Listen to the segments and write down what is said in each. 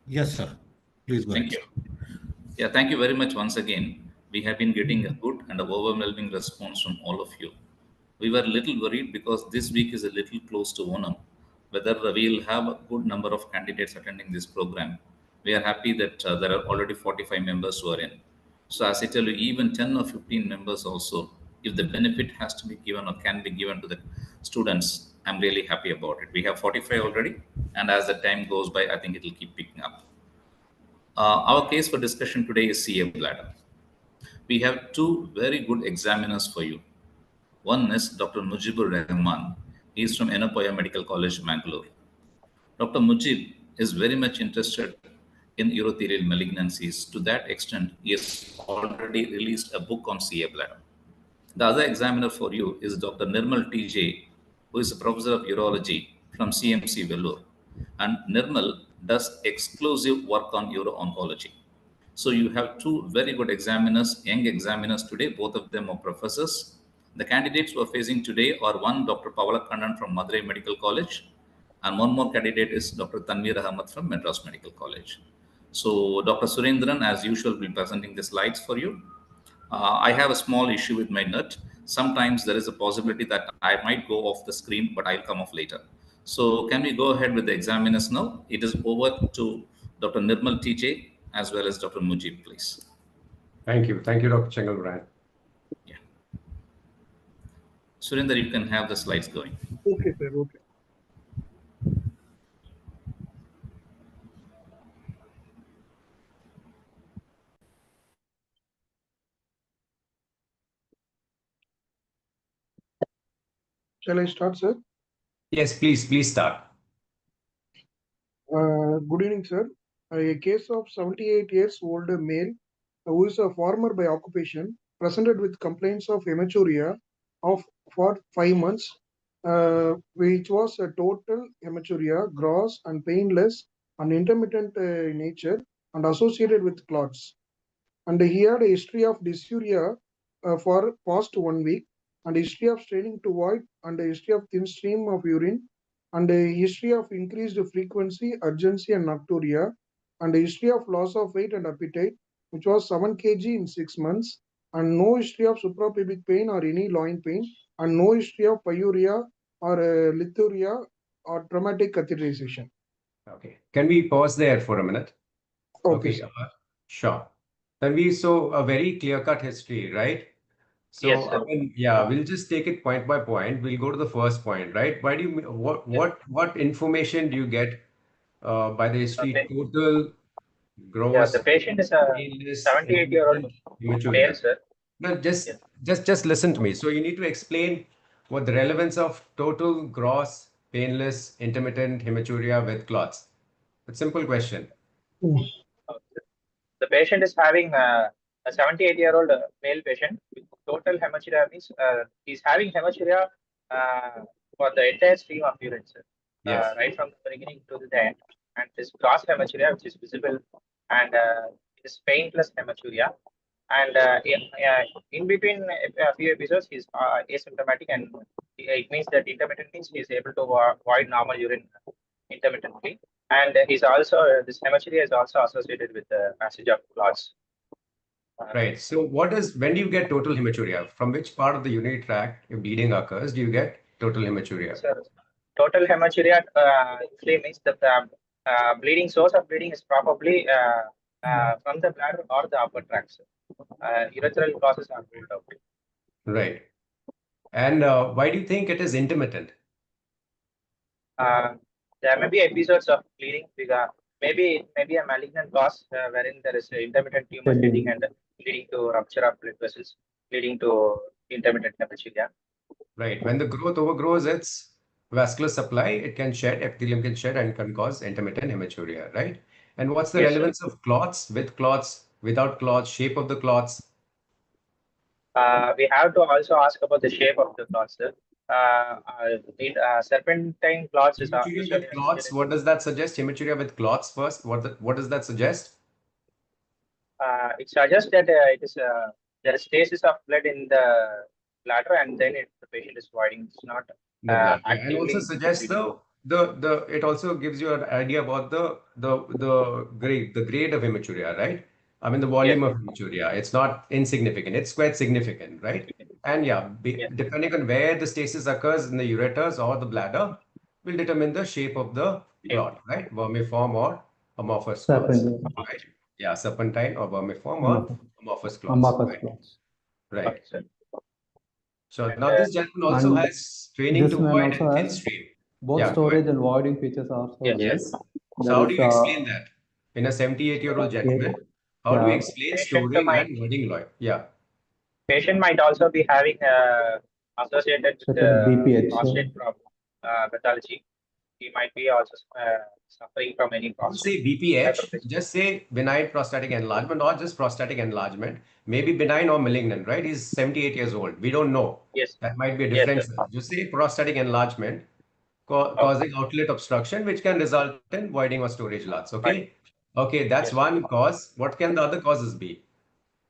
Yes, sir. Please go Thank ahead. you. Yeah, thank you very much once again. We have been getting a good and overwhelming response from all of you. We were a little worried because this week is a little close to Onam, whether we'll have a good number of candidates attending this program. We are happy that there are already 45 members who are in. So, as I tell you, even 10 or 15 members also, if the benefit has to be given or can be given to the students, I'm really happy about it. We have 45 already, and as the time goes by, I think it will keep picking up. Our case for discussion today is CA bladder. We have two very good examiners for you. One is Dr. Mujeeburahiman. He is from Yenepoya Medical College, Mangalore. Dr. Mujeeb is very much interested in urothelial malignancies. To that extent, he has already released a book on CA bladder. The other examiner for you is Dr. Nirmal TJ, who is a professor of urology from CMC Vellore. And Nirmal does exclusive work on uro-oncology. So you have two very good examiners, young examiners today. Both of them are professors. The candidates who are facing today are one Dr. Pawala Kannan from Madurai Medical College, and one more candidate is Dr. Tanveer Ahmad from Madras Medical College. So Dr. Surendran, as usual, will be presenting the slides for you. I have a small issue with my net. Sometimes there is a possibility that I might go off the screen, but I'll come off later. So can we go ahead with the examiners now? It is over to Dr. Nirmal TJ as well as Dr. Mujeeb, please. Thank you. Thank you, Dr. Chengalvarayan. Yeah. Surinder, you can have the slides going. Okay, sir. Okay. Shall I start, sir? Yes, please start. Good evening, sir. A case of 78 years old male who is a farmer by occupation presented with complaints of hematuria for 5 months, which was a total hematuria, gross and painless and intermittent in nature and associated with clots. And he had a history of dysuria for past 1 week, and a history of straining to void, and a history of thin stream of urine, and a history of increased frequency, urgency, and nocturia, and a history of loss of weight and appetite, which was 7 kg in 6 months, and no history of suprapubic pain or any loin pain, and no history of pyuria or lithuria or traumatic catheterization. Okay. Can we pause there for a minute? Okay. Sure. Tanvi, so a very clear-cut history, right? So Yes, sir. I mean, yeah, we'll just take it point by point. We'll go to the first point, right? Why do you what information do you get by the history? Okay. Total, Yeah, gross, the patient is a painless, 78-year-old hematuria. male, sir. No, Yes. just listen to me. So you need to explain what the relevance of total, gross, painless, intermittent hematuria with clots. It's a simple question. The patient is having a 78-year-old male patient with total hematuria. Means he's having hematuria for the entire stream of urine, sir. Yes. Right from the beginning to the end. And this gross hematuria, which is visible, and it is painless hematuria. And in between a few episodes, he's asymptomatic, and it means that intermittent means he is able to void normal urine intermittently. And he's also this hematuria is also associated with the passage of clots. Right. So when do you get total hematuria? From which part of the urinary tract, if bleeding occurs, do you get total hematuria? So, total hematuria usually means that the bleeding source of bleeding is probably from the bladder or the upper tracts. Urethral causes are ruled out. Right. And why do you think it is intermittent? There may be episodes of bleeding because maybe a malignant cause wherein there is intermittent tumor shedding and leading to rupture of blood vessels, leading to intermittent hematuria. Right. When the growth overgrows its vascular supply, it can shed, epithelium can shed and can cause intermittent hematuria, right? And what's the Yes, relevance of clots, with clots, without clots, shape of the clots? We have to also ask about the shape of the clots, sir. Serpentine clots is Hematuria usually with clots, what does that suggest? Hematuria with clots first, what does that suggest? It suggests that it is there is stasis of blood in the bladder, and then the patient is voiding. It's not The blood. actively. And also suggests the it also gives you an idea about the grade of hematuria, right? I mean the volume of hematuria. It's not insignificant. It's quite significant, right? And yeah, depending on where the stasis occurs in the ureters or the bladder, will determine the shape of the clot, right? Vermiform or amorphous clots, Serpentine. right? Yeah, serpentine or vermiform or amorphous clots, Amorphous right? clots. Right. Okay, sir. So And, now this gentleman also and has training this to man void also and has pinstream. both Yeah, go ahead. storage and voiding features also Yes. there. Yes. So There how do is, you explain that? In a 78-year-old gentleman, how do you yeah, explain Patient storing might and voiding loy? Yeah. patient might also be having associated with BPH. prostate from pathology. He might be also suffering from any Don't prostate. say BPH, just say benign prostatic enlargement, or just prostatic enlargement. Maybe benign or malignant, right? He's 78 years old. We don't know. Yes. That might be a Yes, difference. sir. Just say prostatic enlargement causing outlet obstruction, which can result in voiding or storage LUTs. Okay. Okay, that's Yes. one cause. What can the other causes be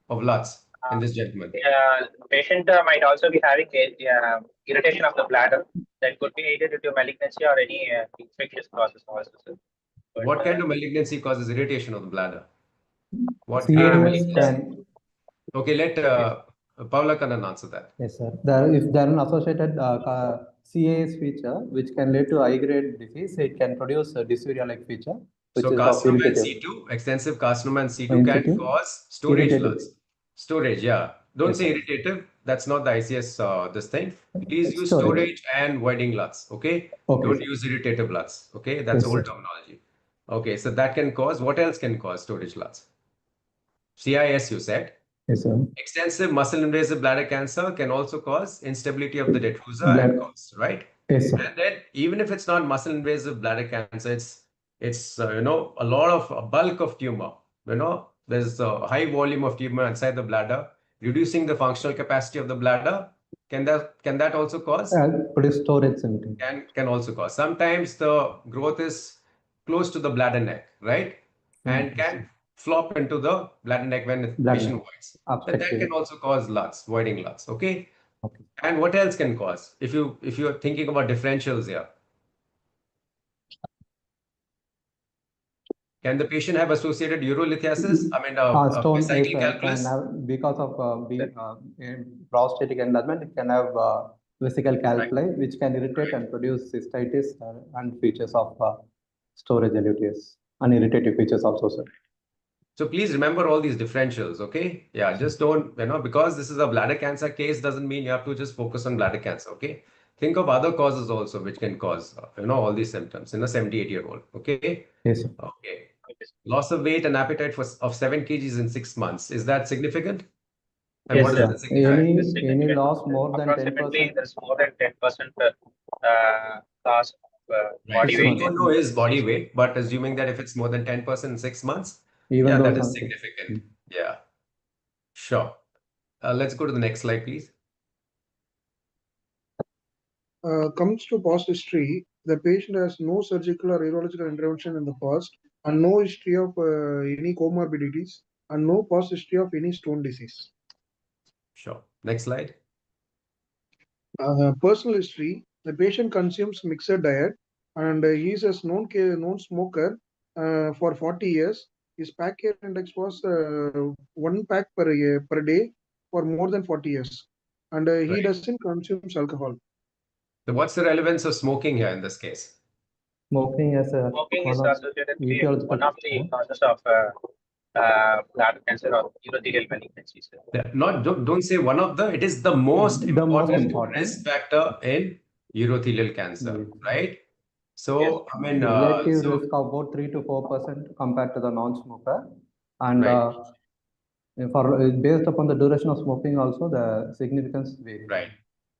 of LUTs in this gentleman? Patient might also be having irritation of the bladder that could be either due to malignancy or any infectious process also, sir. But, What kind of malignancy causes irritation of the bladder? What CAS can. Okay, let Paula Kannan answer that. Yes, sir. If there is an associated CAS feature, which can lead to high-grade disease, it can produce a dysuria-like feature, which So is of carcinoma and irritative. C2, extensive carcinoma and C2 can cause storage Irritative. LUTs. Storage, yeah. Don't Yes, say sir. irritative. That's not the ICS this thing. Please use Storage. storage and voiding LUTs. Okay. Okay, Don't sir. use irritative LUTs. Okay. That's Yes, old sir. terminology. Okay. So that can cause, what else can cause storage LUTs? CIS, you said. Yes, sir. Extensive muscle invasive bladder cancer can also cause instability of the detrusor and cause, right? Yes, sir. And then even if it's not muscle invasive bladder cancer, it's a lot of a bulk of tumor. There's a high volume of tumor inside the bladder, reducing the functional capacity of the bladder. Can that also cause? Produce storage symptom. Can also cause. Sometimes the growth is close to the bladder neck, right? And can flop into the bladder neck when the patient voids. Then that can also cause LUTs, voiding LUTs. Okay. And what else can cause? If you're thinking about differentials here, can the patient have associated urolithiasis? I mean, Stone cyclic calculus? can have, because of prostatic enlargement, it can have vesical calculi, which can irritate and produce cystitis and features of storage LUTs and irritative features also, sir. So please remember all these differentials, okay? Yeah, just don't, because this is a bladder cancer case doesn't mean you have to just focus on bladder cancer, okay? Think of other causes also which can cause, all these symptoms in a 78-year-old, okay? Yes, sir. Okay. Loss of weight and appetite of 7 kgs in 6 months. Is that significant? And yes, what sir. does that signify? Any loss more than 10%? Approximately, there's more than 10% loss of body So we weight. don't know his body weight, but assuming that if it's more than 10% in 6 months, Even that is significant. Yeah, sure. Let's go to the next slide, please. Comes to past history, the patient has no surgical or urological intervention in the past and no history of any comorbidities and no past history of any stone disease. Sure. Next slide. Personal history, the patient consumes mixed diet and he is a known smoker for 40 years. His pack care index was 1 pack per day for more than 40 years. And he doesn't consume alcohol. So what's the relevance of smoking here in this case? Smoking is associated with one of the causes of bladder cancer or urothelial malignancies. Don't say one of it is the most important risk factor in urothelial cancer, right? So, I mean, relative risk of about 3 to 4% compared to the non-smoker, and based upon the duration of smoking, also the significance varies. Right.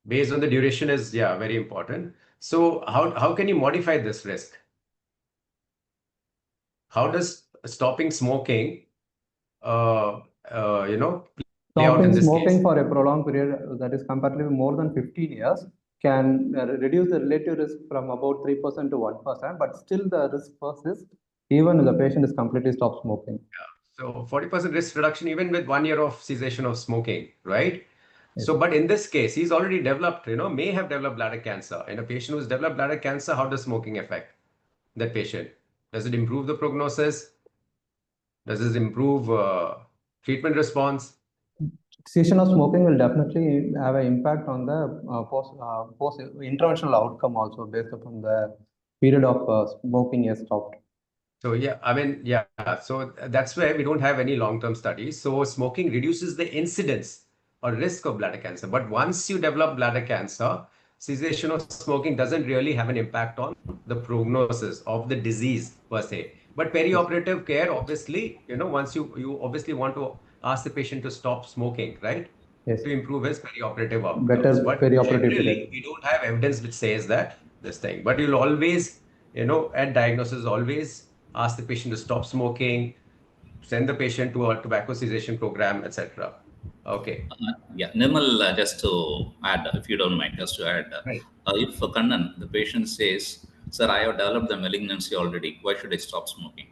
Based on the duration is very important. So, how can you modify this risk? How does stopping smoking, play out in this smoking case? For a prolonged period, that is comparatively more than 15 years, can reduce the relative risk from about 3% to 1%, but still the risk persists even if the patient is completely stopped smoking. Yeah. So 40% risk reduction even with 1 year of cessation of smoking, right? So, but in this case, he's already developed, may have developed bladder cancer. In a patient who's developed bladder cancer, how does smoking affect that patient? Does it improve the prognosis? Does it improve treatment response? Cessation of smoking will definitely have an impact on the post interventional outcome also based upon the period of smoking is stopped. So yeah, I mean, yeah. So that's where we don't have any long-term studies. So smoking reduces the incidence or risk of bladder cancer. But once you develop bladder cancer, cessation of smoking doesn't really have an impact on the prognosis of the disease per se. But perioperative care, obviously, once you obviously want to ask the patient to stop smoking, right? Yes. To improve his perioperative outcomes. Better But perioperative generally, period. we don't have evidence which says that this thing. But you'll always, at diagnosis, always ask the patient to stop smoking, send the patient to a tobacco cessation program, etc. Okay. Yeah, Nirmal, just to add, if you don't mind, just to add, Right. if Kannan, the patient says, "Sir, I have developed the malignancy already. Why should I stop smoking?"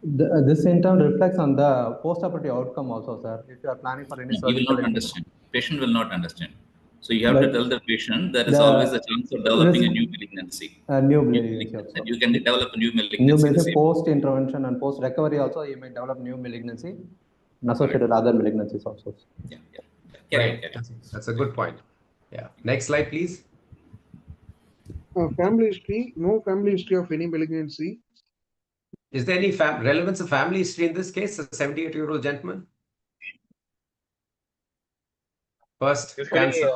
This in turn reflects on the post-operative outcome also, sir. If you are planning for any No, he will surgical not understand. Patient will not understand. So you have But to tell the patient there is the always a chance of developing a risk- new malignancy. new malignancy also. And you can develop a new New malignancy. the malignancy same. post-intervention and post-recovery also, you may develop new malignancy and associated with other malignancies also. Yeah. Carry on, Right. carry on. That's a good point. Yeah. Next slide, please. Family history, no family history of any malignancy. Is there any relevance of family history in this case? A 78-year-old gentleman? First Usually, cancer.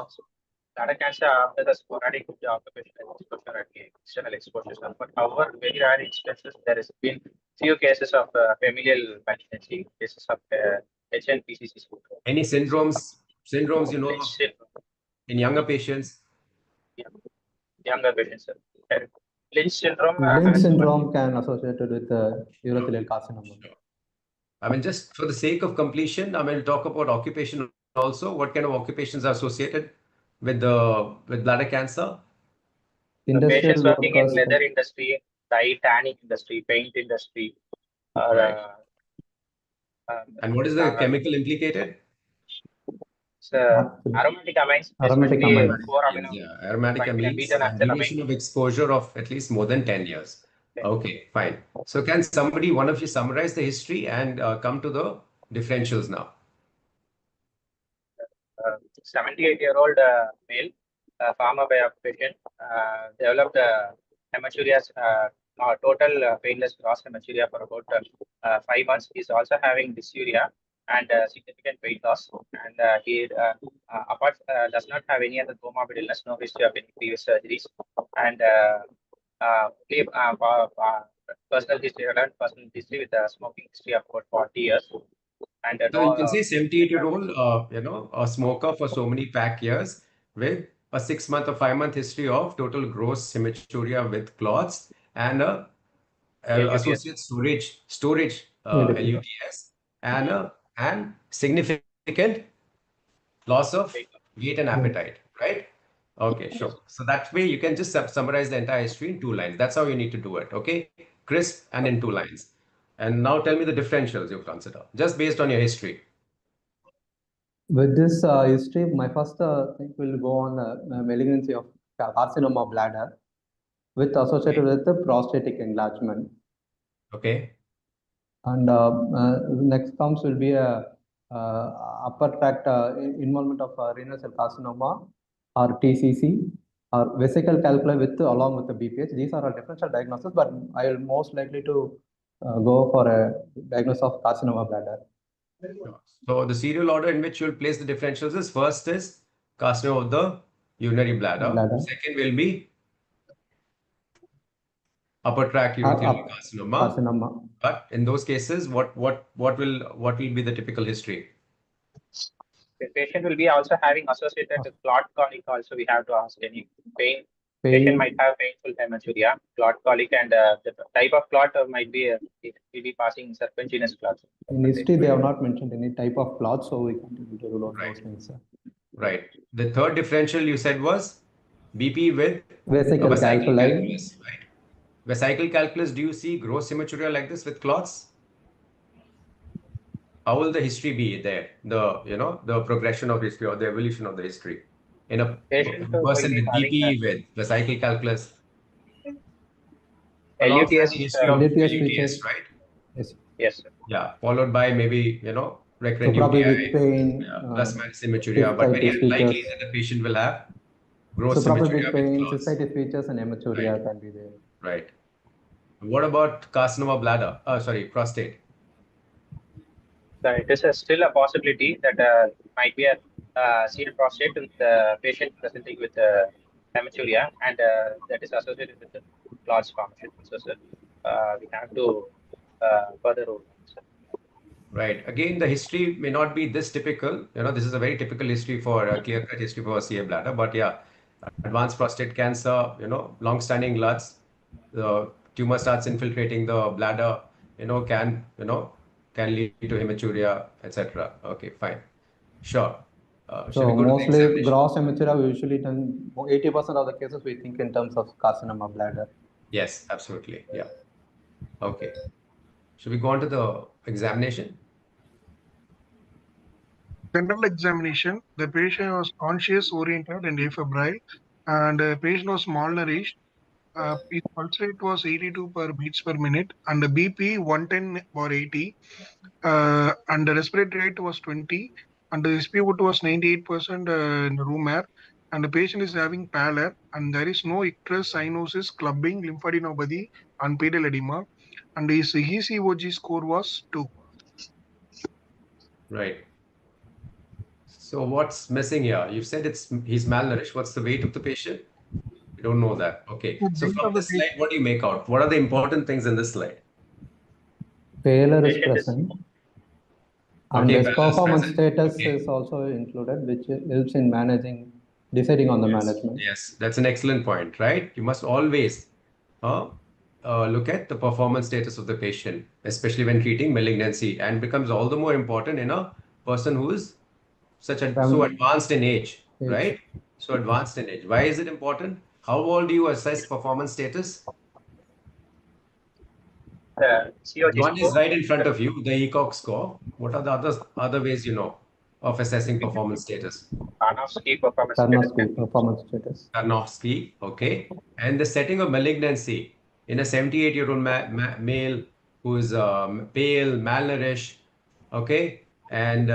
bladder cancer after the sporadic occupational exposure and external exposures. But however, very rare instances, there has been few cases of familial malignancy, cases of HNPCC. Any syndromes, Lynch of syndrome, in younger patients? younger patients. Lynch syndrome. Lynch syndrome can associated with urothelial carcinoma. I mean, just for the sake of completion, I mean, talk about occupation also. What kind of occupations are associated with bladder cancer? Industrial Patients working in workers. leather industry, dye tanning industry, paint industry, or Right. And what is the chemical implicated? aromatic amines, Aromatic especially amines. 4-amino. Yeah, aromatic amines beta and duration of exposure of at least more than 10 years. Okay, fine. So can somebody, one of you, summarize the history and come to the differentials now? 78-year-old male, farmer by occupation, developed hematuria, total painless gross hematuria for about 5 months. He's also having dysuria and significant weight loss. And he does not have any other comorbid illness, no history of any previous surgeries. And personal history with a smoking history of about 40 years. And So you can see 78-year-old, a smoker for so many pack years with a 6-month or 5-month history of total gross hematuria with clots and a associate storage LUTS and significant loss of weight and appetite, right? Okay, sure. So that way you can just summarize the entire history in 2 lines. That's how you need to do it, okay? Crisp and in 2 lines. And now tell me the differentials you consider, just based on your history. With this history, my first thing will go on malignancy of carcinoma bladder with associated with the prostatic enlargement. Okay. And next comes will be a upper tract involvement of renal cell carcinoma or TCC or vesicle calculi with along with the BPH. These are all differential diagnoses, but I will most likely to go for a diagnosis of carcinoma bladder. So the serial order in which you'll place the differentials is first is carcinoma of the urinary bladder. Second will be upper tract urothelial carcinoma. But in those cases, what will be the typical history? The patient will be also having associated with clot colic. Also, we have to ask any pain. Patient might have painful hematuria, clot colic, and the type of clot might be it will be passing serpentinous clots. In history, they have not mentioned any type of clot, so we can't able to rule out those things. Right. The third differential you said was BP with vesicle calculus, right? Vesicle calculus, do you see gross hematuria like this with clots? how will the history be there? The progression of history or the evolution of the history in a Patient will person be with having BP, with the cycle calculus, a LUTS. long-standing history of LUTS LUTS, features. right? Yes. Yes, sir. Yeah, followed by maybe, recurrent So probably UTI, with pain, plus minus hematuria, but very cystitis unlikely features. that the patient will have gross So probably hematuria with with pain, clots. cystitis features and hematuria Right. can be there. Right. What about carcinoma bladder? Prostate. So it is still a possibility that might be a seen prostate with the patient presenting with hematuria, and that is associated with the clots formation. So, sir, we have to further rule. Right. Again, the history may not be this typical. This is a very typical history for a clear-cut history for CA bladder. But yeah, advanced prostate cancer, long-standing LUTs, the tumor starts infiltrating the bladder, can lead to hematuria, etc. Okay, fine. Sure. Shall we So go to the mostly examination? gross hematuria, we usually done 80% of the cases we think in terms of carcinoma bladder. Yes, absolutely. Yeah. Okay. Should we go on to the examination? General examination, the patient was conscious, oriented, and afebrile, and the patient was malnourished. His pulse rate was 82 per beats per minute, and the BP 110/80, and the respiratory rate was 20, and the SpO2 was 98% in the room air, and the patient is having pallor, and there is no icterus, cyanosis, clubbing, lymphadenopathy, and pedal edema, and his ECOG score was 2. Right. So what's missing here? You've said he's malnourished. What's the weight of the patient? You don't know that. Okay. The So weight from of the this slide, what do you make out? What are the important things in this slide? Pallor is Patient is- present. And Okay, this pallor is performance present. status Okay. is also included, which helps in deciding on the Yes, management. yes, that's an excellent point, right? You must always look at the performance status of the patient, especially when treating malignancy, and becomes all the more important in a person who is so advanced in age, right? So advanced in age. Why is it important? How old do you assess performance status? The COG One score. is right in front of you, the ECOG score. What are the other ways you know of assessing performance status? Karnofsky performance. Tarnowski performance status. Tarnowski, okay. And the setting of malignancy in a 78-year-old male who is pale, malnourished, okay. And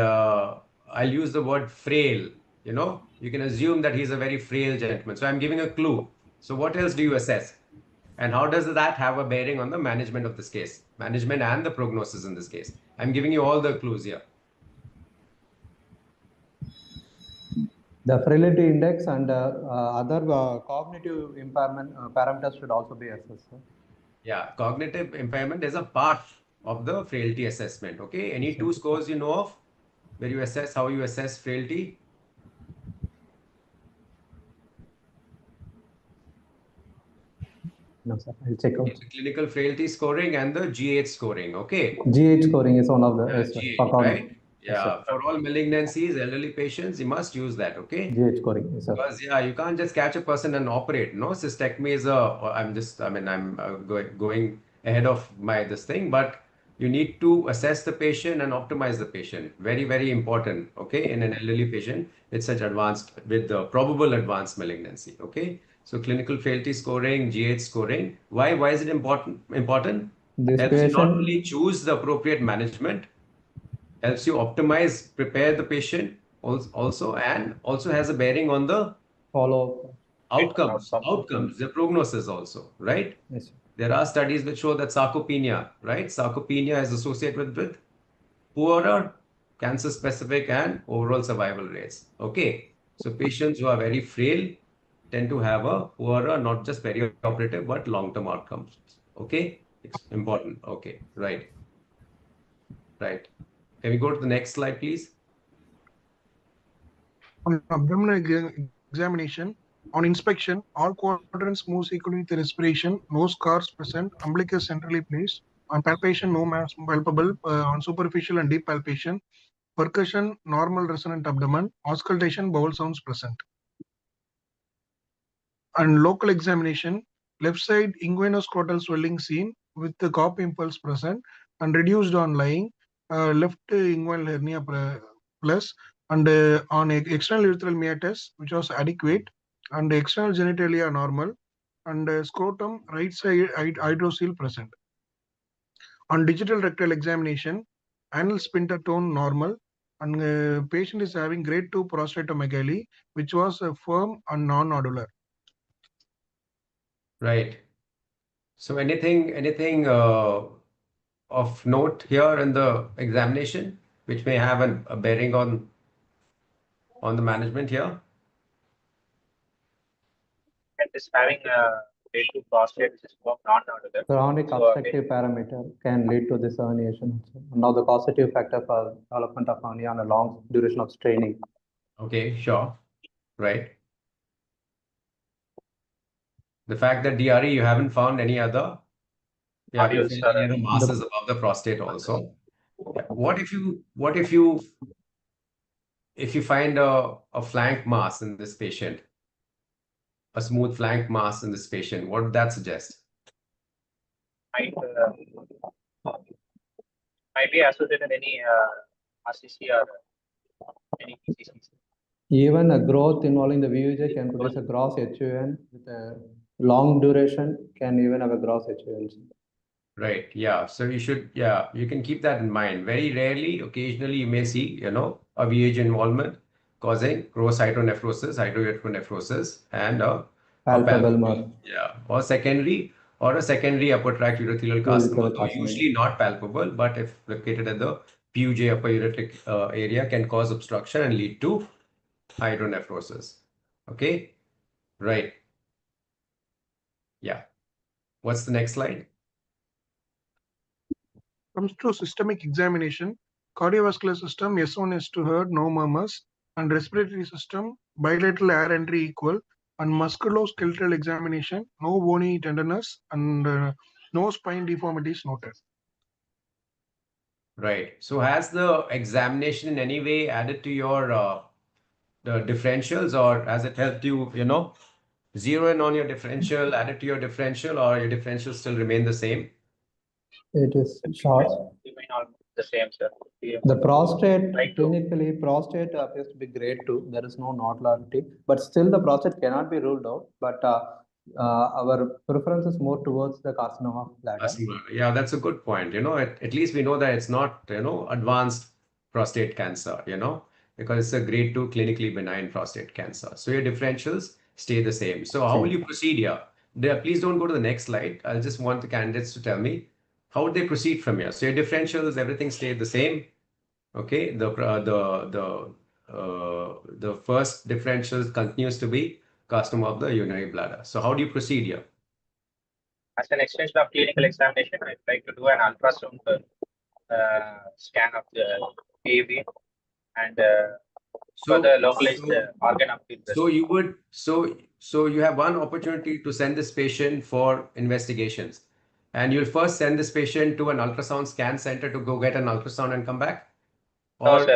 I'll use the word frail. You can assume that he's a very frail gentleman. So I'm giving a clue. So what else do you assess? And how does that have a bearing on the management of this case? Management and the prognosis in this case. I'm giving you all the clues here. The frailty index and other cognitive impairment parameters should also be assessed. Sir. Yeah, cognitive impairment is a part of the frailty assessment. Okay, any two scores you know of where you assess how you assess frailty? No, sir. I'll check out. The clinical frailty scoring and the GH scoring. Okay, GH scoring is one of the yes, GH, for right? Yes, Yeah, for all malignancies, elderly patients, you must use that. Okay. GH scoring, yes, sir. Because yeah, you can't just catch a person and operate. No, cystectomy is I'm going ahead of this thing, but you need to assess the patient and optimize the patient. Very, very important. Okay, in an elderly patient with such advanced, with the probable advanced malignancy. Okay, so clinical frailty scoring, GH scoring. Why is it important? This Helps you not patient only choose the appropriate management, helps you optimize, prepare the patient also, and also has a bearing on the follow outcomes, the prognosis also, right? yes, sir. There are studies which show that sarcopenia, right? Sarcopenia is associated with poorer cancer-specific and overall survival rates. Okay, so patients who are very frail tend to have a poorer, not just perioperative, but long-term outcomes. Okay, it's important. Okay, right. Can we go to the next slide, please? On abdominal examination, on inspection, all quadrants moves equally with the respiration, no scars present, umbilicus centrally placed. On palpation, no mass palpable. On superficial and deep palpation, percussion, normal resonant abdomen, auscultation, bowel sounds present. And local examination, left side inguinoscrotal swelling seen with the COP impulse present and reduced on lying, left inguinal hernia plus, and on external urethral meatus, which was adequate, and external genitalia normal, and scrotum right side hydrocele present. On digital rectal examination, anal sphincter tone normal, and patient is having grade 2 prostatomegaly, which was firm and non-nodular. Right. So anything of note here in the examination, which may have a bearing on the management here? And is having grade 2 prostate, which is non-nodular. Chronic obstructive parameter can lead to this herniation also. Now the causative factor for development of hernia and a long duration of straining. Okay, sure. Right. The fact that DRE, you haven't found any other, have you found any other masses above the prostate also? What if you find a flank mass in this patient, a smooth flank mass in this patient? What would that suggest? Might be associated any RCC or any PCCs. Even a growth involving the VUJ can produce a gross HUN with a long duration, can even have a gross HUN. Right. Yeah. So you can keep that in mind. Very rarely, occasionally, you may see, a VUJ involvement causing gross hydronephrosis, and a Palpable mass. or a secondary upper tract urothelial carcinoma, though usually not palpable, but if located at the PUJ upper ureteric area, can cause obstruction and lead to hydronephrosis. Okay. Right. Yeah. What's the next slide? Comes to systemic examination, cardiovascular system, S1, S2 heard, no murmurs, and respiratory system, bilateral air entry equal, and musculoskeletal examination, no bony tenderness, and no spine deformities noted. Right. So has the examination in any way added to your the differentials, or has it helped you, zero in on your differential, added to your differential, or your differentials still remain the same? It is short. Remain almost the same, sir. The prostate, clinically, prostate appears to be grade 2. There is no nodularity, but still the prostate cannot be ruled out. But our preference is more towards the carcinoma bladder. Yeah, that's a good point. At least we know that it's not, advanced prostate cancer, because it's a grade 2 clinically benign prostate cancer. So your differentials stay the same. So how will you proceed here? Please don't go to the next slide. I'll just want the candidates to tell me how would they proceed from here. So your differentials, everything stayed the same. Okay, the first differential continues to be carcinoma of the urinary bladder. So how do you proceed here? As an extension of clinical examination, I'd like to do an ultrasound scan of the PUB and further localize the organ of interest. So you have one opportunity to send this patient for investigations, and you'll first send this patient to an ultrasound scan center to go get an ultrasound and come back? Or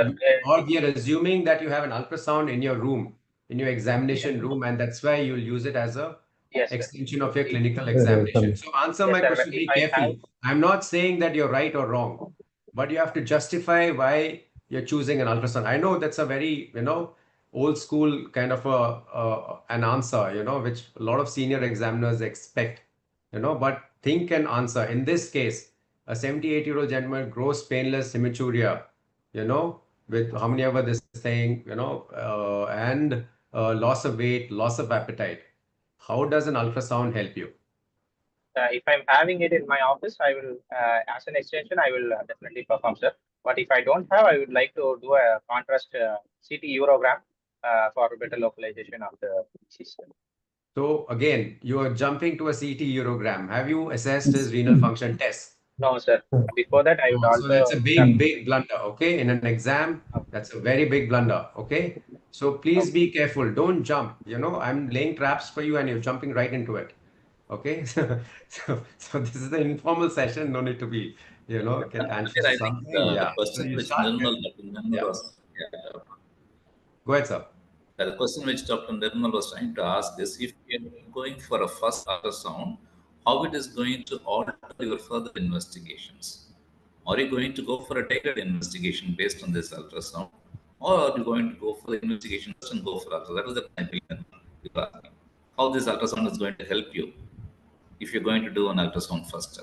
we are assuming that you have an ultrasound in your room, in your examination room, and that's why you'll use it as a extension of your clinical examination. So answer my question very carefully. I'm not saying that you're right or wrong, but you have to justify why you're choosing an ultrasound. I know that's a very, old school kind of an answer, which a lot of senior examiners expect, but think and answer. In this case, a 78-year-old gentleman, gross painless hematuria, with how many ever this thing, and loss of weight, loss of appetite. How does an ultrasound help you? If I'm having it in my office, I will, as an extension, I will definitely perform, sir. But if I don't have, I would like to do a contrast CT urogram for better localization of the system. So again, you are jumping to a CT urogram. Have you assessed his renal function test? No, sir. Before that, I would also. So that's a big blunder. Okay, in an exam, that's a very big blunder. Okay, so please be careful. Don't jump. I'm laying traps for you, and you're jumping right into it. Okay, so this is an informal session. No need to be, get anxious. I think the question which Nirmal was. Go ahead, sir. The question which Dr. Nirmal was trying to ask is, if you are going for a first ultrasound, how it is going to alter your further investigations? Are you going to go for a tailored investigation based on this ultrasound? Or are you going to go for the investigation first and go for ultrasound? That was the opinion you were asking. How this ultrasound is going to help you if you're going to do an ultrasound first.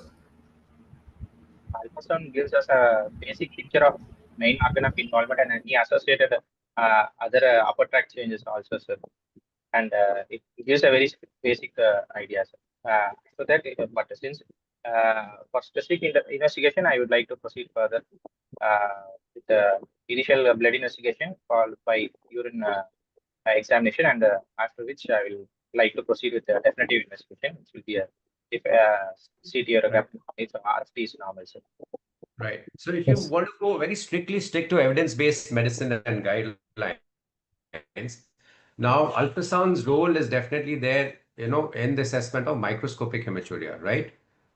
Ultrasound gives us a basic picture of main organ of involvement and any associated other upper tract changes also, sir. And it gives a very basic idea, sir. So that, but since for specific investigation, I would like to proceed further with the initial blood investigation followed by urine examination, and after which I will like to proceed with the definitive investigation, which will be a if CT urograph if RFT is normal, sir. Right. So if Yes. you want to go very strictly stick to evidence-based medicine and guidelines, now ultrasound's role is definitely there, in the assessment of microscopic hematuria, right?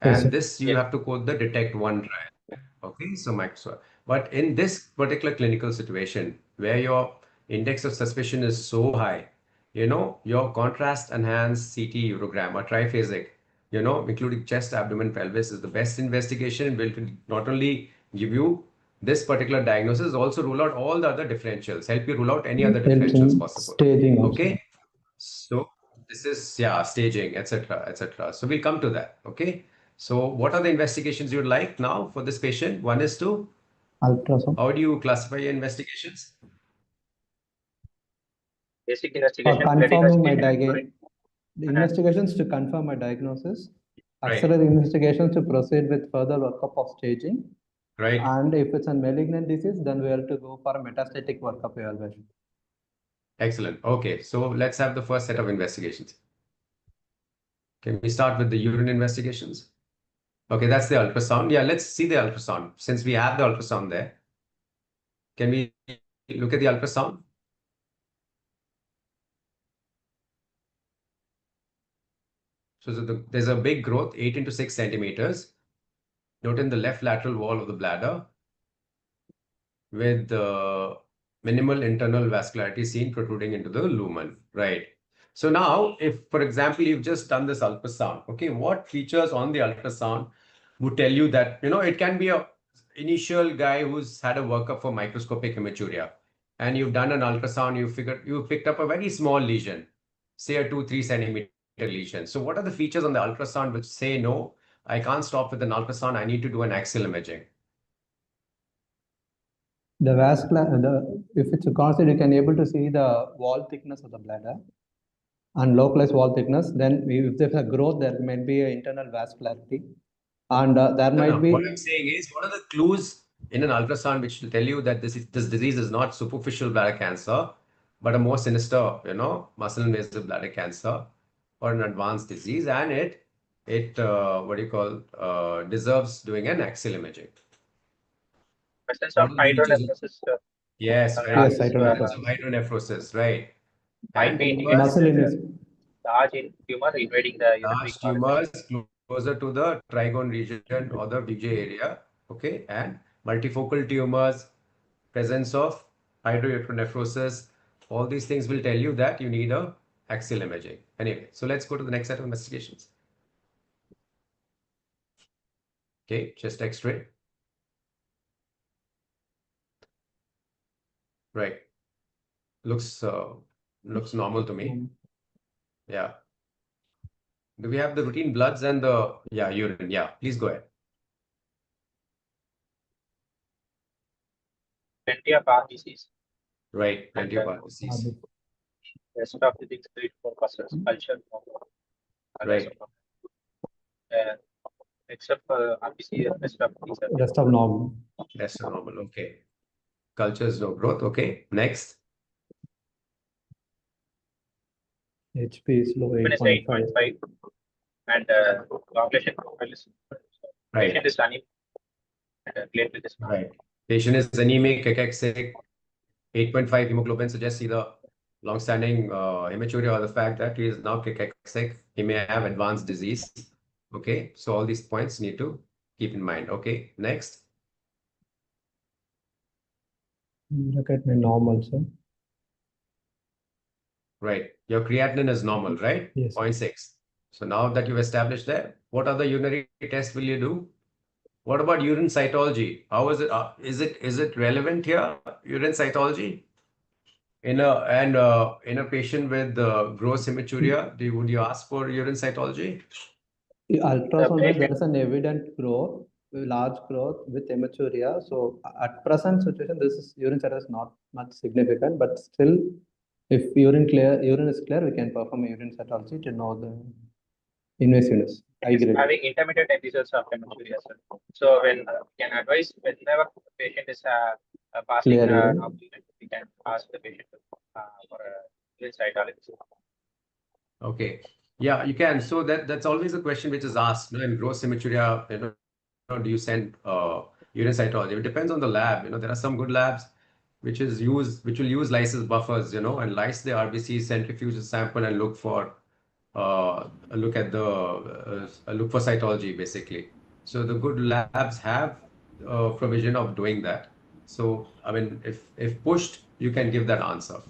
Yes, And sir. this you Yes. have to quote the DETECT 1 trial. Okay, so microscope. But in this particular clinical situation where your index of suspicion is so high, your contrast enhanced CT urogram or triphasic, including chest, abdomen, pelvis is the best investigation. Will not only give you this particular diagnosis, also rule out all the other differentials, help you rule out any other Helps differentials in possible. staging also. Okay. So this is staging, etc., etc. So we'll come to that. Okay. So what are the investigations you'd like now for this patient? One is to, Ultrasound. how do you classify your investigations? Basic For investigation, blood confirming my investigation, the investigations to confirm my diagnosis, Right. accelerate investigations to proceed with further workup of staging, Right. and if it's a malignant disease, then we have to go for a metastatic workup evaluation. Excellent. Okay. So let's have the first set of investigations. Can we start with the urine investigations? Okay, that's the ultrasound. Yeah, let's see the ultrasound. Since we have the ultrasound there, can we look at the ultrasound? So there's a big growth, 8 into 6 centimeters. Note in the left lateral wall of the bladder with minimal internal vascularity seen protruding into the lumen, right? So now, if, for example, you've just done this ultrasound, okay, what features on the ultrasound would tell you that, it can be a initial guy who's had a workup for microscopic hematuria, and you've done an ultrasound, you picked up a very small lesion, say a 2-3 centimeter lesion. So what are the features on the ultrasound which say, no, I can't stop with an ultrasound, I need to do an axial imaging? The if it's a constant, you can able to see the wall thickness of the bladder and localized wall thickness. Then if there's a growth, there might be an internal vascularity, and there might be. What I'm saying is, what are the clues in an ultrasound which will tell you that this disease is not superficial bladder cancer, but a more sinister, muscle invasive bladder cancer or an advanced disease, and it deserves doing an axial imaging. presence of What are the features? hydronephrosis. Yes, very Yes, good. hydronephrosis. Presence of hydronephrosis, right? Might And be tumors, Muscle large tumor invading the urinary large column. tumors closer to the trigone region or the VJ area, okay, and multifocal tumors, presence of hydronephrosis, all these things will tell you that you need a axial imaging. Anyway, so let's go to the next set of investigations. Okay, chest X-ray. Right. Looks normal to me. Yeah. Do we have the routine bloods and the urine? Yeah, please go ahead. Plenty of RBCs. Right, plenty of And, RBCs. rest of the things 3-4% culture. Right. Except for RBC, rest of these are Rest of normal. Rest are normal. Okay. Cultures no growth. Okay. Next. HP is low, minus 8.5. 8.5, and population profile is Right. patient is anemic and platelet is normal. Right. Patient is anemic, cachexic, 8.5 hemoglobin suggests either long-standing hematuria or the fact that he is now cachexic. He may have advanced disease. Okay. So all these points need to keep in mind. Okay. Next. Look at my normal, sir. Right. Your creatinine is normal, right? Yes. 0.6. So now that you've established that, what other urinary tests will you do? What about urine cytology? How is it? Is it relevant here? Urine cytology in a patient with gross hematuria, would you ask for urine cytology? Ultrasound, patient- there is an evident growth, large growth with hematuria. So at present situation, this is urine cytology is not much significant, but still, if urine is clear, we can perform a urine cytology to know the invasiveness. It is having intermittent episodes of hematuria, sir. So when we can advise whenever the patient is passing Clear urine. we can ask the patient for a urine cytology. Okay. Yeah, you can. So that's always a question which is asked. In gross hematuria, do you send urine cytology? It depends on the lab. There are some good labs which will use lysis buffers. And lyse the RBC, centrifuge the sample, and look for cytology basically. So the good labs have provision of doing that. So I mean, if pushed, you can give that answer.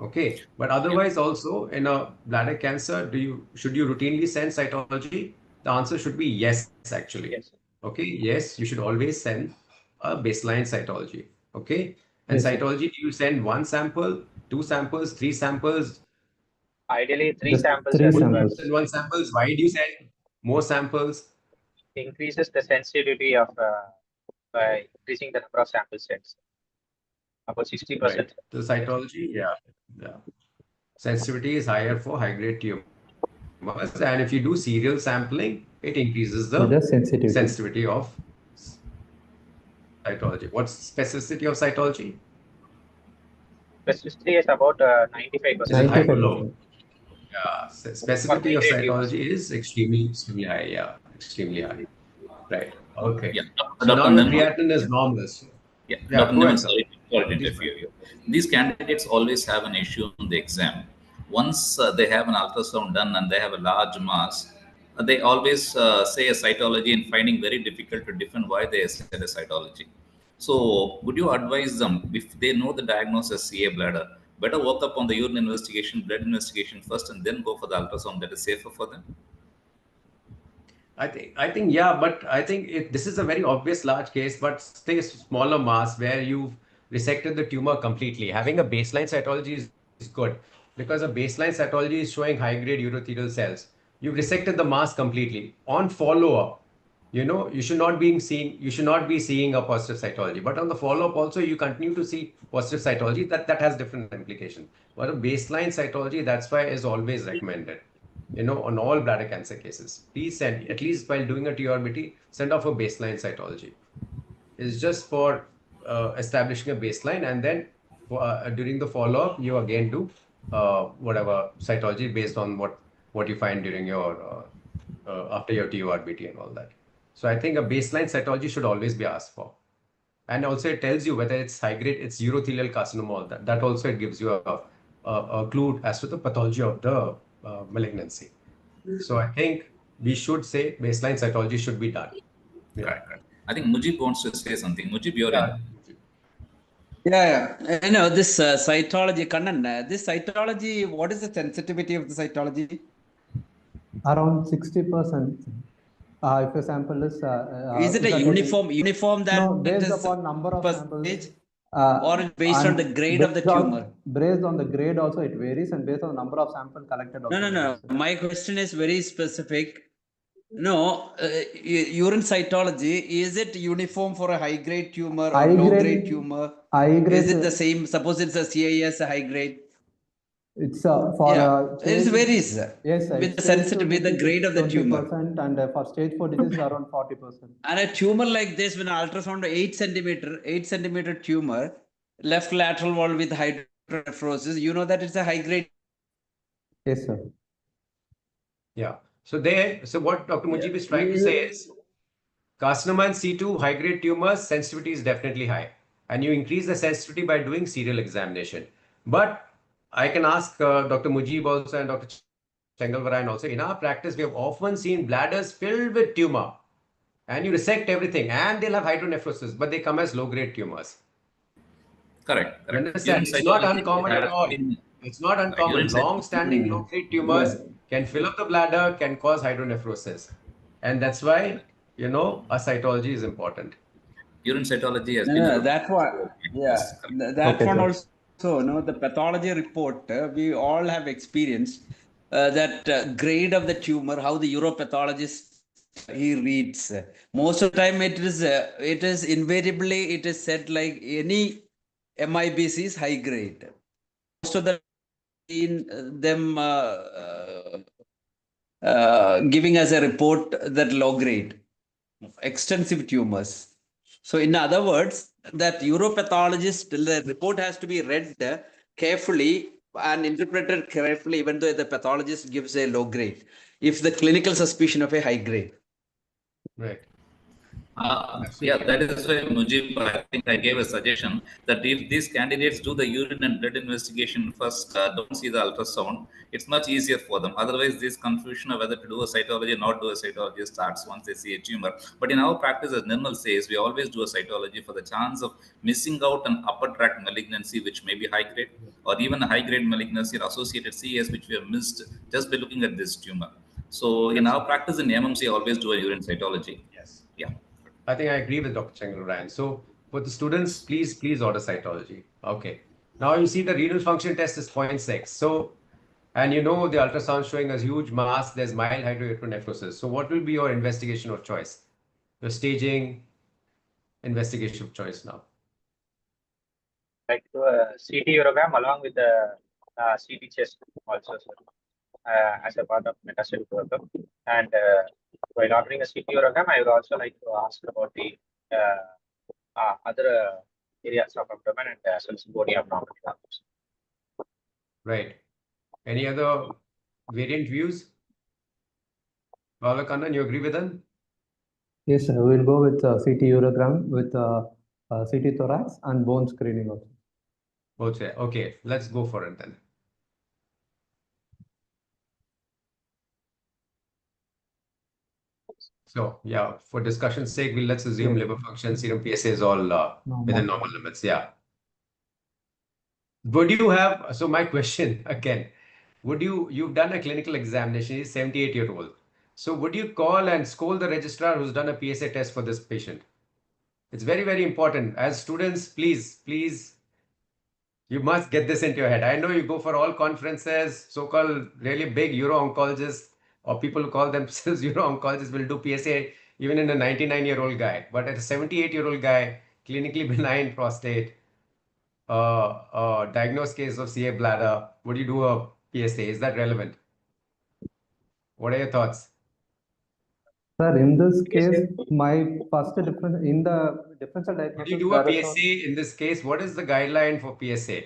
Okay, but otherwise also in a bladder cancer, should you routinely send cytology? The answer should be yes, actually. Yes. Okay, yes, you should always send a baseline cytology. Okay, and Yes, sir. cytology, do you send 1 sample, 2 samples, 3 samples? Ideally, 3 Just samples. 3 as well. samples. Send 1 samples. Why do you send more samples? Increases the sensitivity of by increasing the number of sample sets. About 60%. Right. The cytology, yeah. Sensitivity is higher for high-grade tumors, and if you do serial sampling, it increases the Just sensitivity. sensitivity of cytology. What's specificity of cytology? Specificity is about 95%. Is it high or 95%. low? Yeah, specificity of high-grade tumors. cytology is extremely high. Yeah, extremely high. Right. Okay. Yeah, So Dr. now the Nirmal. creatinine is normal. Yeah, Yeah, Dr. go ahead, Nirmal, sir. sorry to Please, interfere you. These candidates always have an issue on the exam. Once they have an ultrasound done and they have a large mass, they always say a cytology and finding very difficult to define why they said a cytology. So, would you advise them, if they know the diagnosis CA bladder, better work up on the urine investigation, blood investigation first, and then go for the ultrasound that is safer for them? I think, yeah, but I think this is a very obvious large case, but say a smaller mass where you've resected the tumor completely. Having a baseline cytology is good because a baseline cytology is showing high-grade urothelial cells. You've resected the mass completely. On follow-up, you should not be seeing a positive cytology. But on the follow-up also, you continue to see positive cytology. That has different implications. But a baseline cytology, that's why is always recommended. On all bladder cancer cases, please send, at least while doing a TURBT, send off a baseline cytology. It's just for establishing a baseline, and then during the follow-up, you again do whatever cytology based on what you find during your after your TURBT and all that. So I think a baseline cytology should always be asked for. And also it tells you whether it's high-grade, it's urothelial carcinoma, all that. That also it gives you a clue as to the pathology of the malignancy. So I think we should say baseline cytology should be done. Yeah. Correct. I think Mujeeb wants to say something. Mujeeb, you're in. Yeah. This cytology, Kannan, this cytology, what is the sensitivity of the cytology? Around 60%. If a sample is it a uniform that no, based is upon number of samples, percentage, or based on the grade of the tumor? Based on the grade also it varies, and based on the number of samples collected also. No. My question is very specific. No, urine cytology, is it uniform for a high-grade tumor or low-grade tumor? Is it the same? Suppose it's a CIS, a high-grade. It's for it varies. Yes, with the sensitivity, the grade of the tumor. And for stage 4 disease around 40%. And a tumor like this, when ultrasound 8 centimeter tumor, left lateral wall with hydronephrosis, you know that it's a high-grade. Yes, sir. Yeah. So what Dr. Mujeeb is trying to say is, carcinoma and C2 high-grade tumors, sensitivity is definitely high. And you increase the sensitivity by doing serial examination. But I can ask Dr. Mujeeb also and Dr. Chengalvarayan also. In our practice, we have often seen bladders filled with tumor. And you resect everything and they'll have hydronephrosis, but they come as low-grade tumors. Correct. You understand? It's not uncommon at all. It's not uncommon. Long-standing low-grade tumors can fill up the bladder, can cause hydronephrosis. And that's why you know, a cytology is important. Urine cytology has No, been no, looked that one, Yes, yeah, correct. that Okay, one sir. also, no, the pathology report, we all have experienced that grade of the tumor, how the uropathologist he reads. Most of the time, it is invariably it is said like any MIBC is high grade. Most of the in them giving us a report that low grade, extensive tumors. So, in other words, that uropathologist, the report has to be read carefully and interpreted carefully, even though the pathologist gives a low grade, if the clinical suspicion of a high grade. Right. Yeah, that is why Mujib, I think I gave a suggestion that if these candidates do the urine and blood investigation first, don't see the ultrasound, it's much easier for them. Otherwise, this confusion of whether to do a cytology or not do a cytology starts once they see a tumor. But in our practice, as Nirmal says, we always do a cytology for the chance of missing out an upper tract malignancy, which may be high grade, or even a high grade malignancy or associated CS, which we have missed just by looking at this tumor. So in our practice in MMC, I always do a urine cytology. Yes. Yeah. I think I agree with Dr. Chengalvarayan. So for the students, please order cytology. Okay. Now you see the renal function test is 0.6. So, and you know the ultrasound showing a huge mass, there's mild hydronephrosis. So what will be your investigation of choice? Your staging investigation of choice now. Like to a CT urogram along with the CT chest also, sir, as a part of metastatic workup. And while ordering a CT urogram, I would also like to ask about the other areas of abdomen and as well as body abdominal problems. Right. Any other variant views? Balakandan, you agree with them? Yes, sir. We'll go with CT urogram with CT thorax and bone screening also. Both say, okay, let's go for it then. So yeah, for discussion's sake, let's assume liver function, serum PSA is all within normal limits. Yeah. Would you have, so my question again, you've done a clinical examination, he's 78-year-old. So would you call and scold the registrar who's done a PSA test for this patient? It's very, very important. As students, please, you must get this into your head. I know you go for all conferences, so-called really big uro-oncologists or people who call themselves uro-oncologists will do PSA even in a 99-year-old guy. But at a 78-year-old guy, clinically benign prostate, diagnosed case of CA bladder, would you do a PSA? Is that relevant? What are your thoughts? Sir, in this case, my first difference in the differential Would diagnosis, you do a PSA in this case? What is the guideline for PSA?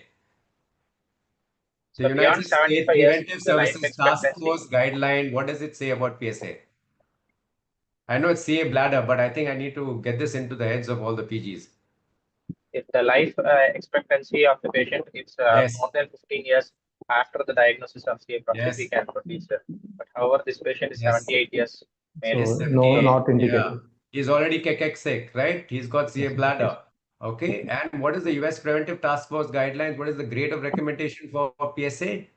The So United beyond States 75 years, Preventive the life Services Task expectancy. Force guideline, what does it say about PSA? I know it's CA bladder, but I think I need to get this into the heads of all the PGs. If the life expectancy of the patient is Yes. more than 15 years after the diagnosis of CA prostate, Yes. we can proceed, sir. But however, this patient is Yes. 78 years. Male. so He's no, 78. not indicated. Yeah. He's already sick, right? He's got CA bladder. Okay. And what is the US Preventive Task Force guidelines? What is the grade of recommendation for PSA?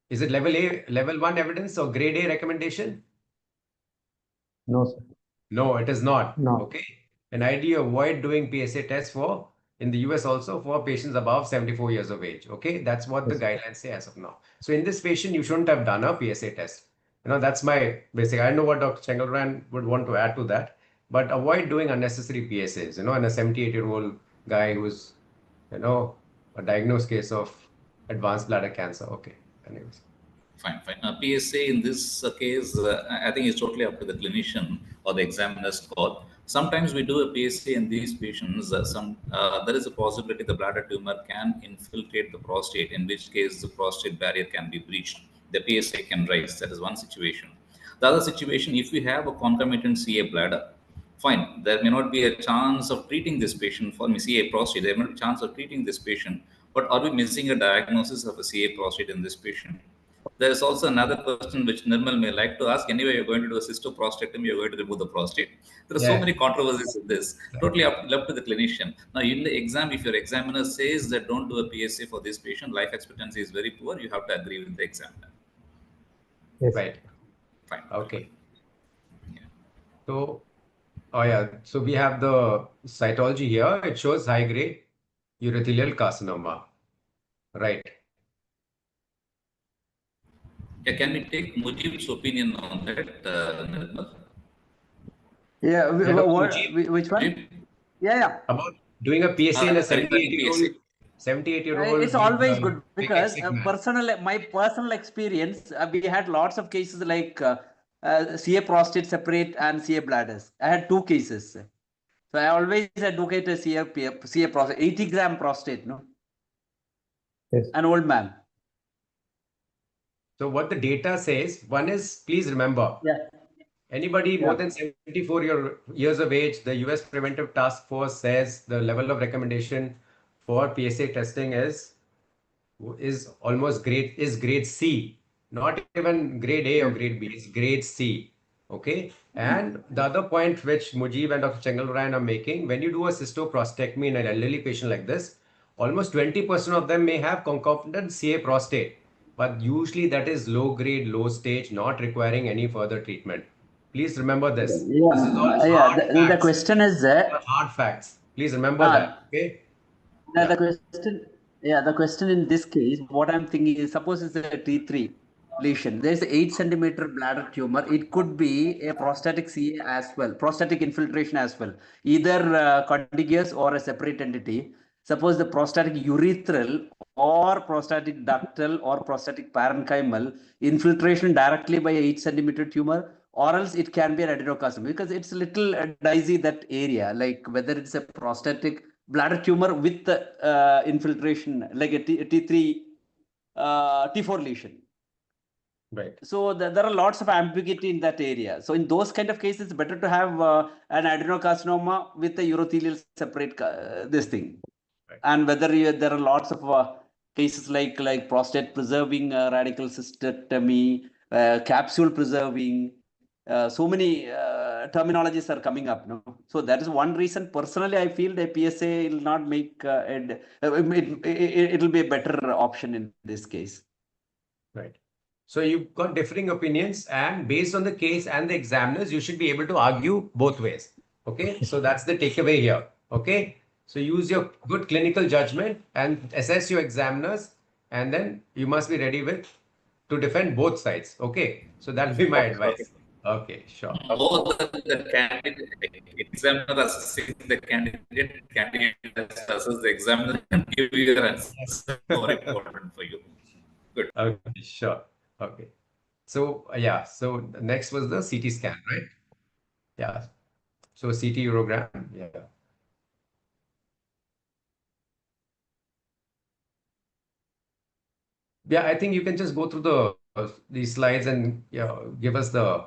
Is it level A, level 1 evidence or grade A recommendation? No, sir. No, it is not. No. Okay. And ideally avoid doing PSA tests for, in the US also, for patients above 74 years of age. Okay. That's what the guidelines say as of now. So in this patient, you shouldn't have done a PSA test. That's my basic. I know what Dr. Chengalvarayan would want to add to that, but avoid doing unnecessary PSAs, in a 78-year-old guy who's, a diagnosed case of advanced bladder cancer. Okay. Anyways. Fine. PSA in this case, I think it's totally up to the clinician or the examiner's call. Sometimes we do a PSA in these patients. There is a possibility the bladder tumor can infiltrate the prostate, in which case the prostate barrier can be breached. The PSA can rise. That is one situation. The other situation, if we have a concomitant CA bladder, fine, there may not be a chance of treating this patient for CA prostate. There may not be a chance of treating this patient, but are we missing a diagnosis of a CA prostate in this patient? There is also another question which Nirmal may like to ask. Anyway, you're going to do a cystoprostatectomy, you're going to remove the prostate. There are so many controversies in this. Totally up to the clinician. Now, in the exam, if your examiner says that don't do a PSA for this patient, life expectancy is very poor, you have to agree with the examiner. Yes. Right. Fine. Okay. So, oh yeah, so we have the cytology here. It shows high-grade urothelial carcinoma. Right. Yeah, can we take Mujeeb's opinion on that, Nirmal? Yeah, Yeah, Dr. what, Mujeeb, which one? Mujeeb? Yeah. about doing a PSA in a Regarding 78-year-old, PSA. 78-year-old It's with always good because preeclamptic man. my personal experience, we had lots of cases like CA prostate separate and CA bladders. I had 2 cases. So I always advocate a CA prostate, 80-gram prostate, no? Yes. An old man. So what the data says, one is, please remember, Yeah. anybody more Yeah. than 74 years of age, the US Preventive Task Force says the level of recommendation for PSA testing is almost grade C, not even grade A or grade B, it's grade C. Okay. And the other point which Mujeeb and Dr. Chengalvarayan are making, when you do a cystoprostectomy in an elderly patient like this, almost 20% of them may have concomitant CA prostate, but usually that is low grade, low stage, not requiring any further treatment. Please remember this. Yeah. This is all Yeah. hard The facts. question is Hard facts. Please remember that. Okay. the the question in this case, what I'm thinking is, suppose it's a T3 lesion. There's an 8 centimeter bladder tumor. It could be a prostatic CA as well, prostatic infiltration as well, either contiguous or a separate entity. Suppose the prostatic urethral or prostatic ductal or prostatic parenchymal infiltration directly by 8 centimeter tumor, or else it can be an adenocarcinoma, because it's a little dicey, that area, like whether it's a prostatic bladder tumor with the infiltration, like a T3, T4 lesion. Right. So there are lots of ambiguity in that area. So in those kind of cases, it's better to have an adenocarcinoma with a urothelial separate this thing. Right. And whether there are lots of cases like prostate preserving radical cystectomy, capsule preserving. So many terminologies are coming up, no? So that is one reason. Personally, I feel the PSA will not make it will be a better option in this case. Right. So you've got differing opinions, and based on the case and the examiners, you should be able to argue both ways. Okay. So that's the takeaway here. Okay. So use your good clinical judgment and assess your examiners, and then you must be ready to defend both sides. Okay. So that'll be my advice. Okay, sure. More than the candidate, examiner assessing the candidate assesses the examiner and give you your answer. More important for you. Good. Okay, sure. Okay. So yeah, so next was the CT scan, right? Yeah. So CT urogram, yeah. Yeah, I think you can just go through these slides and give us the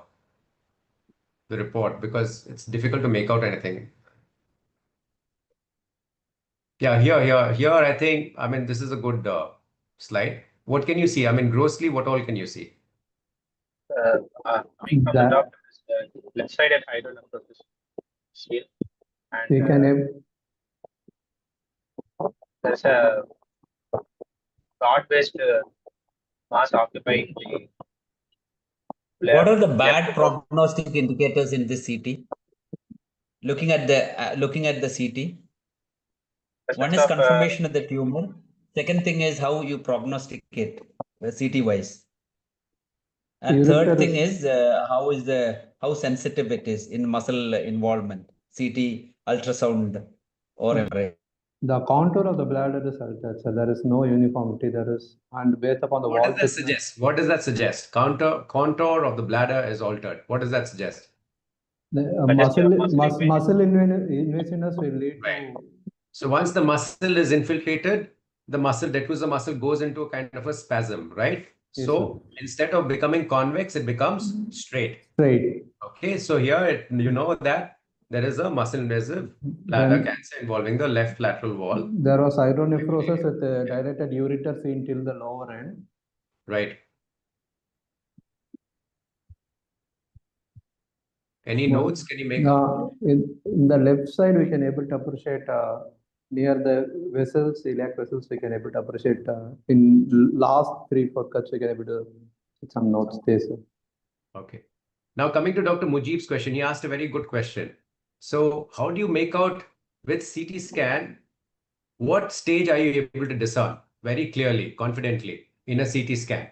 report, because it's difficult to make out anything. Yeah, here, I think, I mean, this is a good slide. What can you see? I mean, grossly, what all can you see? Coming from the top, left-sided hydronephrosis here, and We can there's a broad-based mass occupying the What are the left bad prognostic indicators in this CT? Looking at the CT, one is confirmation of the tumor. Second thing is how you prognosticate CT wise. And third thing is how sensitive it is in muscle involvement, CT, ultrasound, or MRI. The contour of the bladder is altered, so there is no uniformity. And based upon the What wall does that suggest? What does that suggest? Contour of the bladder is altered. What does that suggest? The muscle invasiveness will lead Right. to. So once the muscle is infiltrated, the muscle goes into a kind of a spasm, right? Yes, so sir. Instead of becoming convex, it becomes straight. Straight. Okay, so here you know that there is a muscle invasive bladder cancer involving the left lateral wall. There was hydronephrosis with a dilated ureter seen till the lower end. Right. Any notes can you make out? In the left side, we can able to appreciate near the vessels, iliac vessels, we can able to appreciate in last 3-4 cuts, we can able to some notes there, sir. Okay. Now coming to Dr. Mujeeb's question, he asked a very good question. So how do you make out with CT scan, what stage are you able to discern very clearly, confidently in a CT scan?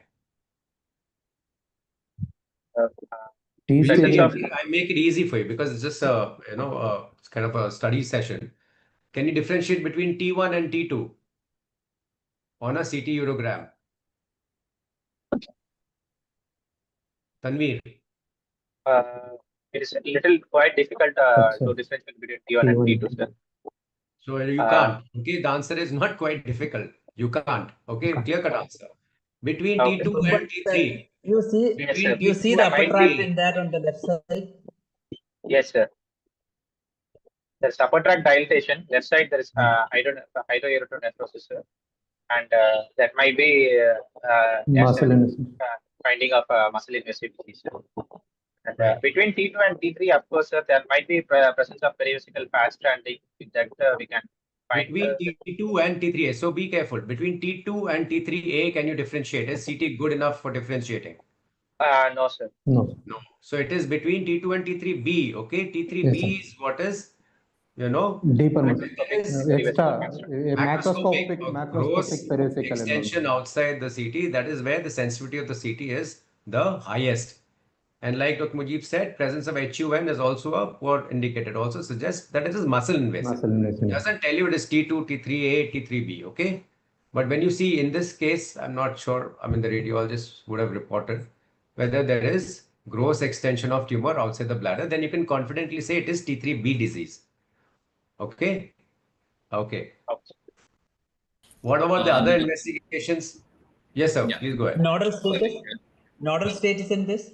T-stage. I make it easy for you because it's just a, it's kind of a study session. Can you differentiate between T1 and T2 on a CT urogram? Tanveer. It is a little quite difficult to differentiate between T1 and T2, sir. So you can't. Okay, the answer is not quite difficult. You can't. Okay, clear-cut answer. Between Okay. T2 and T3. You see, Yes, sir. you see the upper tract in that on the left side. Yes, sir. There's upper tract dilatation. Left side there is hydroerythronephrosis, sir. And that might be Muscle invasive. finding of muscle invasive disease. And between T2 and T3, of course, sir, there might be presence of perivesical fast stranding that we can find. Between T2 and T3A. So be careful. Between T2 and T3A, can you differentiate? Is CT good enough for differentiating? No, sir. No. So it is between T2 and T3B. Okay, T3B is what is, deeper muscle. Extra macroscopic macroscopic perivesical extension outside the CT. That is where the sensitivity of the CT is the highest. And like Dr. Mujeeb said, presence of HUN is also a poor indicator. It also suggests that it is muscle invasive. It doesn't tell you it is T2, T3A, T3B, okay? But when you see in this case, I'm not sure, I mean, the radiologist would have reported whether there is gross extension of tumor outside the bladder, then you can confidently say it is T3B disease. Okay? Okay. What about the other investigations? Yes, sir. Please go ahead. Nodal status? Nodal status in this?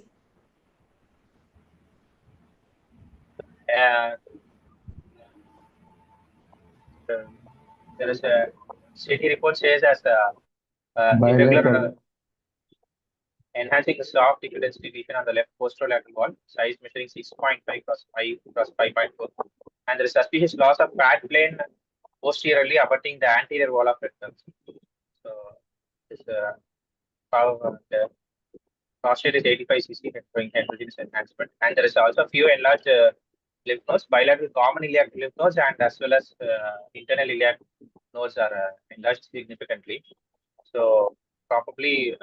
There is a CT report says as irregular enhancing the soft tissue density lesion on the left posterolateral wall, size measuring 6.5 cross 5 cross 5.4, and there is suspicious loss of fat plane posteriorly abutting the anterior wall of rectum. So this how the prostate is 85 cc showing heterogeneous enhancement, and there is also few enlarged lymph nodes, bilateral common iliac lymph nodes, and as well as internal iliac nodes are enlarged significantly. So probably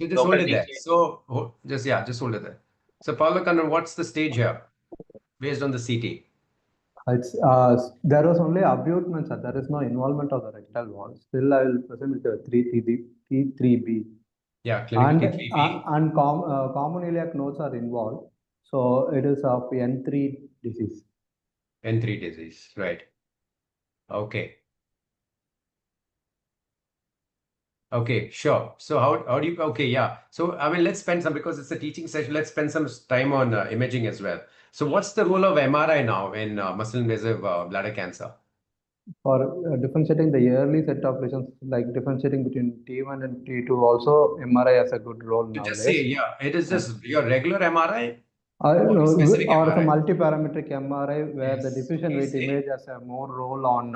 just hold it there. So just hold it there. So Paolo Kannan, what's the stage here based on the CT? It's there was only abutment, sir. There is no involvement of the rectal wall. Still, I will present with the T3B. Yeah, clinical T3B. And common iliac nodes are involved. So it is of N3 disease. N3 disease, right. Okay. Okay, sure. So how do you, okay, yeah. So, I mean, let's spend some, because it's a teaching session, let's spend some time on imaging as well. So what's the role of MRI now in muscle invasive bladder cancer? For differentiating the early set of lesions, like differentiating between T1 and T2, also MRI has a good role nowadays. Just say, yeah, it is just your regular MRI? Or some multi-parametric MRI where the diffusion weight image has a more role on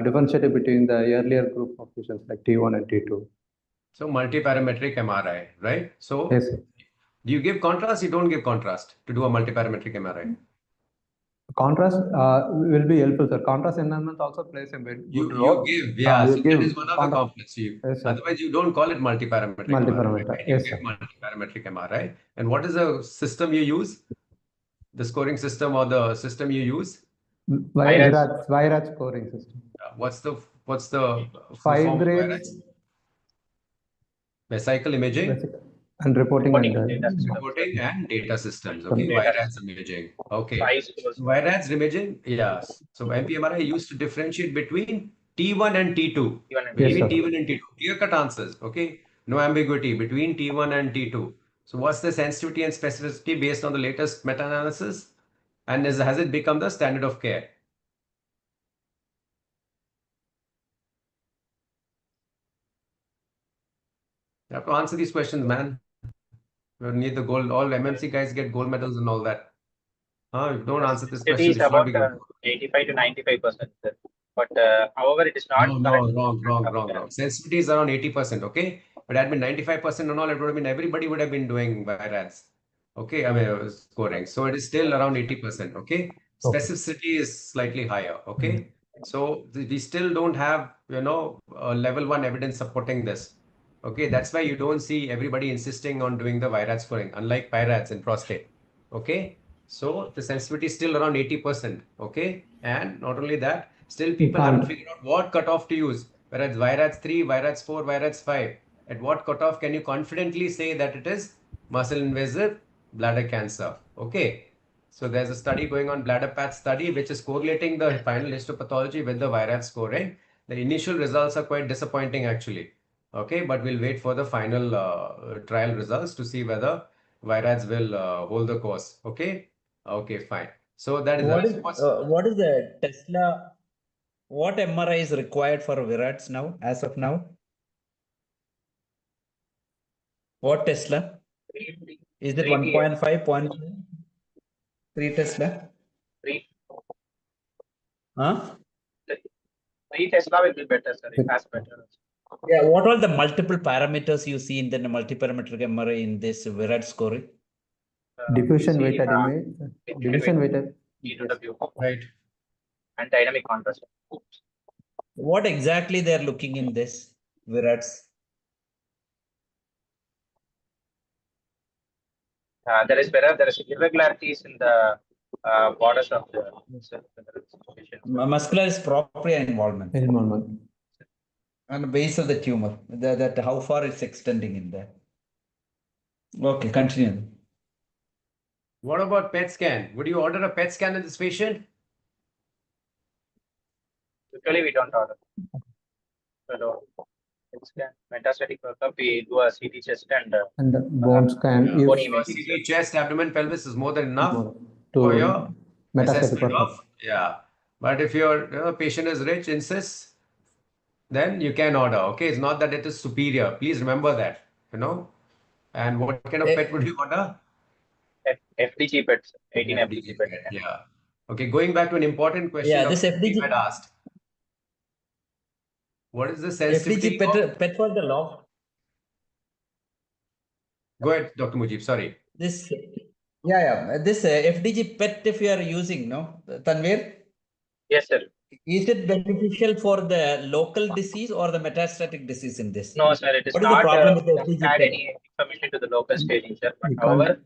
differentiating between the earlier group of lesions like T1 and T2. So multi-parametric MRI, right? So yes, sir. Do you give contrast? You don't give contrast to do a multi-parametric MRI? Contrast will be helpful, sir. Contrast enhancement also plays a good role. You give, yeah. So that is one of the components. Otherwise, you don't call it multi-parametric. Multi-parametric, yes, sir. Multi-parametric MRI. And what is the system you use? The scoring system or the system you use? Vairaj scoring system. What's the 5 grades? Vesicle imaging? And reporting and data systems. Okay, Vairaj imaging. Okay. Vairaj imaging, yes. So MPMRI used to differentiate between T1 and T2. Between T1 and T2. Clear-cut answers. Okay. No ambiguity between T1 and T2. So what's the sensitivity and specificity based on the latest meta-analysis? And has it become the standard of care? You have to answer these questions, man. You need the gold. All MMC guys get gold medals and all that. You don't answer this question. It is about 85 to 95%. But however, it is not. No, wrong. Sensitivity is around 80%. Okay. it had been 95% and all, it would have been everybody would have been doing VIRADs. Okay, I mean scoring. So it is still around 80%. Okay, specificity is slightly higher. Okay, so we still don't have level 1 evidence supporting this. Okay, that's why you don't see everybody insisting on doing the VIRAD scoring, unlike PIRADS in prostate. Okay, so the sensitivity is still around 80%. Okay, and not only that, still people haven't figured out what cutoff to use. Whereas VIRADS 3, VIRADS 4, VIRADS 5, at what cutoff can you confidently say that it is muscle invasive bladder cancer? Okay, so there's a study going on, bladder path study, which is correlating the final histopathology with the VIRAD scoring. The initial results are quite disappointing actually. Okay, but we'll wait for the final trial results to see whether VIRADs will hold the course. Okay, okay, fine. So that is what is the Tesla? What MRI is required for VIRADs now, as of now? What Tesla? Is it 1.5, 3 Tesla? 3 Huh? 3 Tesla will be better, sir. It has better. Yeah, what are the multiple parameters you see in the multiparametric MRI in this VIRAD scoring? Diffusion weighted image, diffusion weighted. DW, right, and dynamic contrast. What exactly they are looking in this VIRADs? There is irregularities in the borders of the Muscular propria involvement. And base of the tumor, that how far it's extending in there. Okay, continue. What about PET scan? Would you order a PET scan in this patient? Usually we don't order. So, metastatic workup, we do a CT chest and bone scan. bone image. CT chest, abdomen, pelvis is more than enough to for your metastatic assessment workup. of, yeah. But if your patient is rich, insists, then you can order. Okay, it's not that it is superior. Please remember that. And what kind of PET would you order? FDG PET, 18 FDG PET. Yeah. Okay, going back to an important question. Yeah, this FDG had asked. What is the sensitivity? FDG PET for the log. Go ahead, Dr. Mujeeb. Sorry. This, this FDG PET, if you are using, no, Tanvir? Yes, sir. Is it beneficial for the local disease or the metastatic disease in this? No, sir. It is what not. Is the problem with the doesn't FDG add PET? any information to the local staging, sir. But however,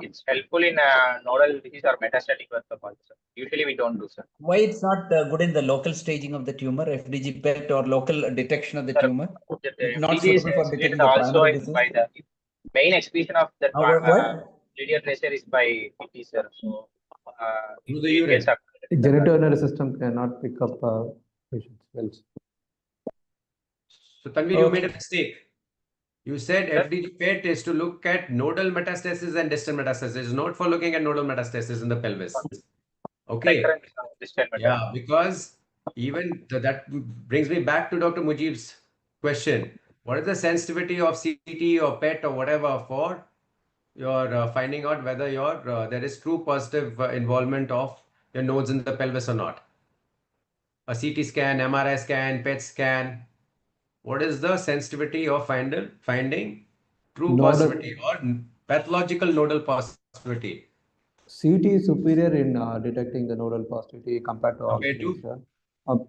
it's helpful in nodal disease or metastatic workup also. Usually we don't do, sir. Why it's not good in the local staging of the tumor, FDG PET or local detection of the tumor? The Not FDG is suitable for detecting the also primary disease? by the main excretion of the linear tracer is by PT, sir. So, through the urine. Genitourinary system cannot pick up patients' wells. So, Tanvir, you made a mistake. You said FDG PET is to look at nodal metastasis and distant metastasis. It's not for looking at nodal metastasis in the pelvis. Okay. Yeah, because even that brings me back to Dr. Mujeeb's question. What is the sensitivity of CT or PET or whatever for your finding out whether there is true positive involvement of your nodes in the pelvis or not? A CT scan, MRI scan, PET scan. What is the sensitivity of finding true positivity or pathological nodal positivity? CT is superior in detecting the nodal positivity compared to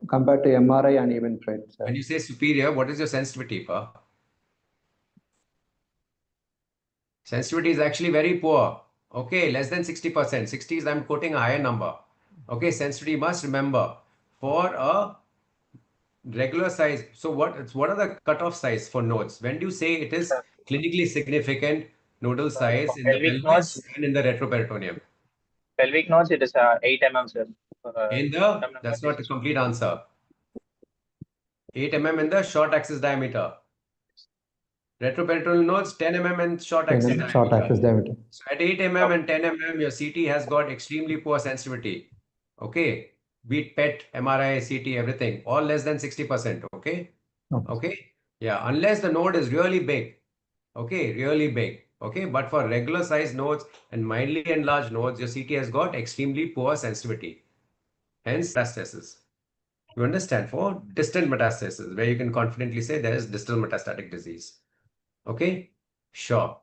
compared to MRI and even PET. When you say superior, what is your sensitivity for? Sensitivity is actually very poor. Okay, less than 60%. 60 is, I'm quoting a higher number. Okay, sensitivity, you must remember, for a regular size. So what are the cutoff size for nodes? When do you say it is clinically significant nodal size in the pelvis and in the retroperitoneum? Pelvic nodes, it is 8 mm, sir. That's not a complete answer. 8 mm in the short axis diameter. Retroperitoneal nodes, 10 mm in short axis diameter. So at 8 mm and 10 mm, your CT has got extremely poor sensitivity. Okay. Beat PET, MRI, CT, everything. All less than 60%. Okay. Okay. Yeah. Unless the node is really big. Okay. Really big. Okay. But for regular size nodes and mildly enlarged nodes, your CT has got extremely poor sensitivity. Hence, metastasis. You understand? For distant metastasis, where you can confidently say there is distal metastatic disease. Okay, sure.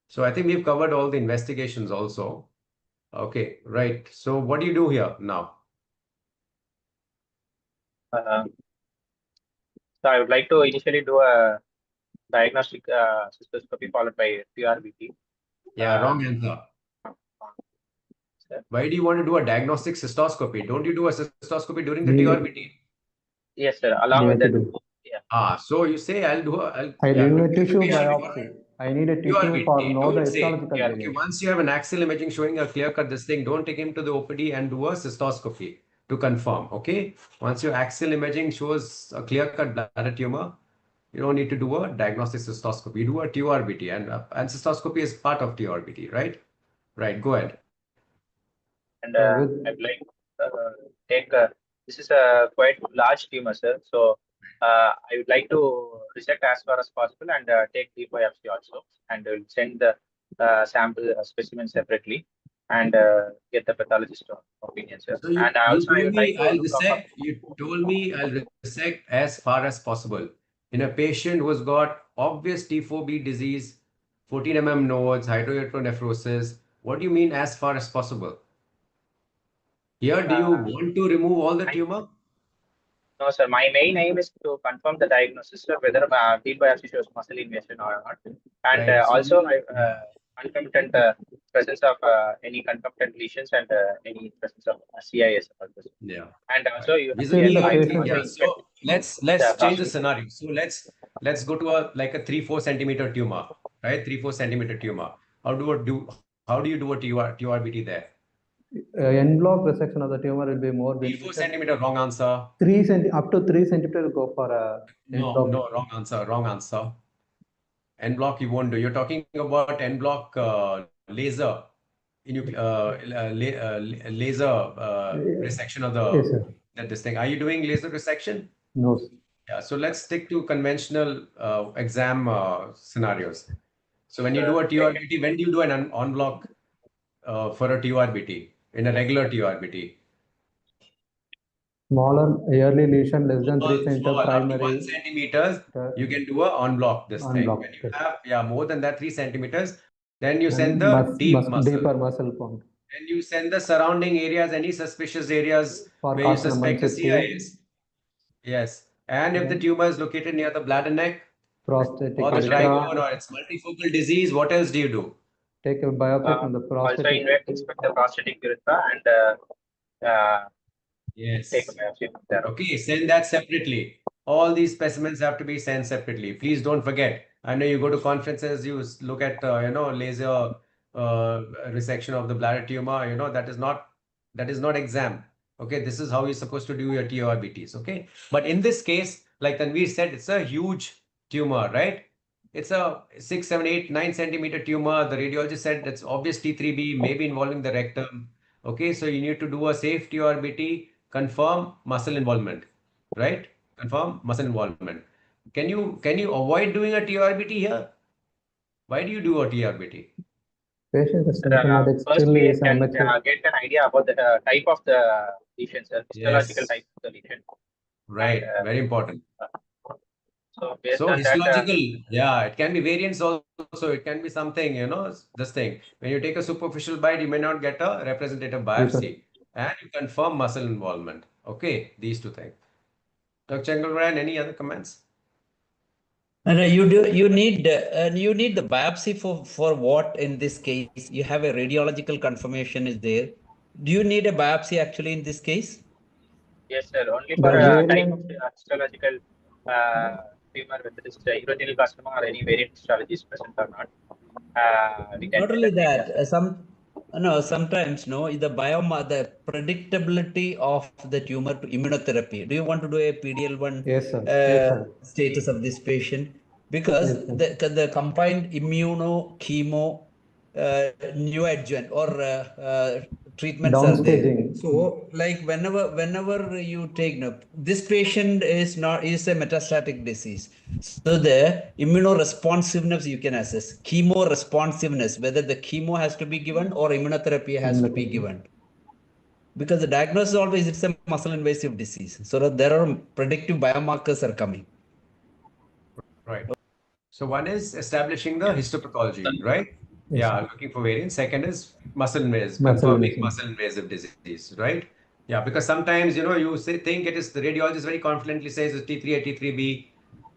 So I think we've covered all the investigations also. Okay, right. So what do you do here now? So I would like to initially do a diagnostic cystoscopy followed by TURBT. Yeah, wrong answer. Why do you want to do a diagnostic cystoscopy? Don't you do a cystoscopy during the TURBT? Yes, sir. Along with that, yeah. So you say I need a tissue biopsy. I need a tissue for know the histological okay, lineage. once you have an axial imaging showing a clear-cut this thing, don't take him to the OPD and do a cystoscopy to confirm. Okay, once your axial imaging shows a clear-cut bladder tumor, you don't need to do a diagnostic cystoscopy. You do a TURBT, and cystoscopy is part of TURBT, right? Right. Go ahead. And I'd like take this is a quite large tumor, sir. So I would like to resect as far as possible and take deep biopsy also, and we'll send the sample specimen separately and get the pathologist opinion, sir. So and also I would like to resect. You told me I'll resect as far as possible in a patient who's got obvious T4B disease, 14 mm nodes, hydronephrosis. What do you mean as far as possible? Here, do you want to remove all the tumor? No, sir. My main aim is to confirm the diagnosis, sir, whether deep biopsy shows muscle invasion or not, and also concomitant presence of any concomitant lesions and any presence of CIS. Yeah. And also you so let's change the scenario. So let's go to a 3-4 centimeter tumor, right? 3-4 centimeter tumor. How do you do a TURBT there? En bloc resection of the tumor will be more beneficial. 4 centimeter, wrong answer. Up to 3 centimeter go for a no, wrong answer. En bloc you won't do. You're talking about en bloc laser laser resection of the this thing. Are you doing laser resection? No. Yeah, so let's stick to conventional exam scenarios. So when you do a TURBT, when do you do an en bloc for a TURBT in a regular TURBT? Smaller early lesion, less than 3 centimeter primary. 1 centimeters, you can do a en bloc this thing. When you have more than that 3 centimeters, then you send the deeper muscle point. And you send the surrounding areas, any suspicious areas where you suspect a CIS. Yes. And if the tumor is located near the bladder neck, prostatic or the trigone, or it's multifocal disease, what else do you do? Take a biopsy from the prostatic. Also inspect the prostatic urethra and yes. Take a biopsy from there. Okay, send that separately. All these specimens have to be sent separately. Please don't forget. I know you go to conferences, you look at laser resection of the bladder tumor. That is not exam. Okay, this is how you're supposed to do your TURBTs. Okay, but in this case, like Tanveer said, it's a huge tumor, right? It's a 6, 7, 8, 9 centimeter tumor. The radiologist said it's obvious T3B, maybe involving the rectum. Okay, so you need to do a safe TURBT, confirm muscle involvement, right? Confirm muscle involvement. Can you avoid doing a TURBT here? Why do you do a TURBT? Patient is first we can get an idea about the type of the lesion, sir. Histological type of the lesion. Right, very important. So based on histological, that, it can be variants also. It can be something, this thing. When you take a superficial bite, you may not get a representative biopsy. And you confirm muscle involvement. Okay, these two things. Dr. Chengalvarayan, any other comments? You need the biopsy for what in this case? You have a radiological confirmation is there. Do you need a biopsy actually in this case? Yes, sir. Only for a type of histological tumor, whether it's urothelial carcinoma or any variant histology is present or not. Not only that, sometimes the predictability of the tumor to immunotherapy. Do you want to do a PDL1 yes, sir. Status of this patient? Because the combined immuno-chemo neoadjuvant or treatments are there. So like whenever you take this patient is a metastatic disease. So the immunoresponsiveness you can assess, chemo responsiveness, whether the chemo has to be given or immunotherapy has to be given. Because the diagnosis always it's a muscle invasive disease. So that there are predictive biomarkers are coming. Right. So one is establishing the histopathology, right? Yes, Yeah, sir. looking for variants. Second is muscle invasive, Muscle confirming invasive. muscle invasive disease, right? Yeah, because sometimes, you think it is, the radiologist very confidently says it's T3A, T3B,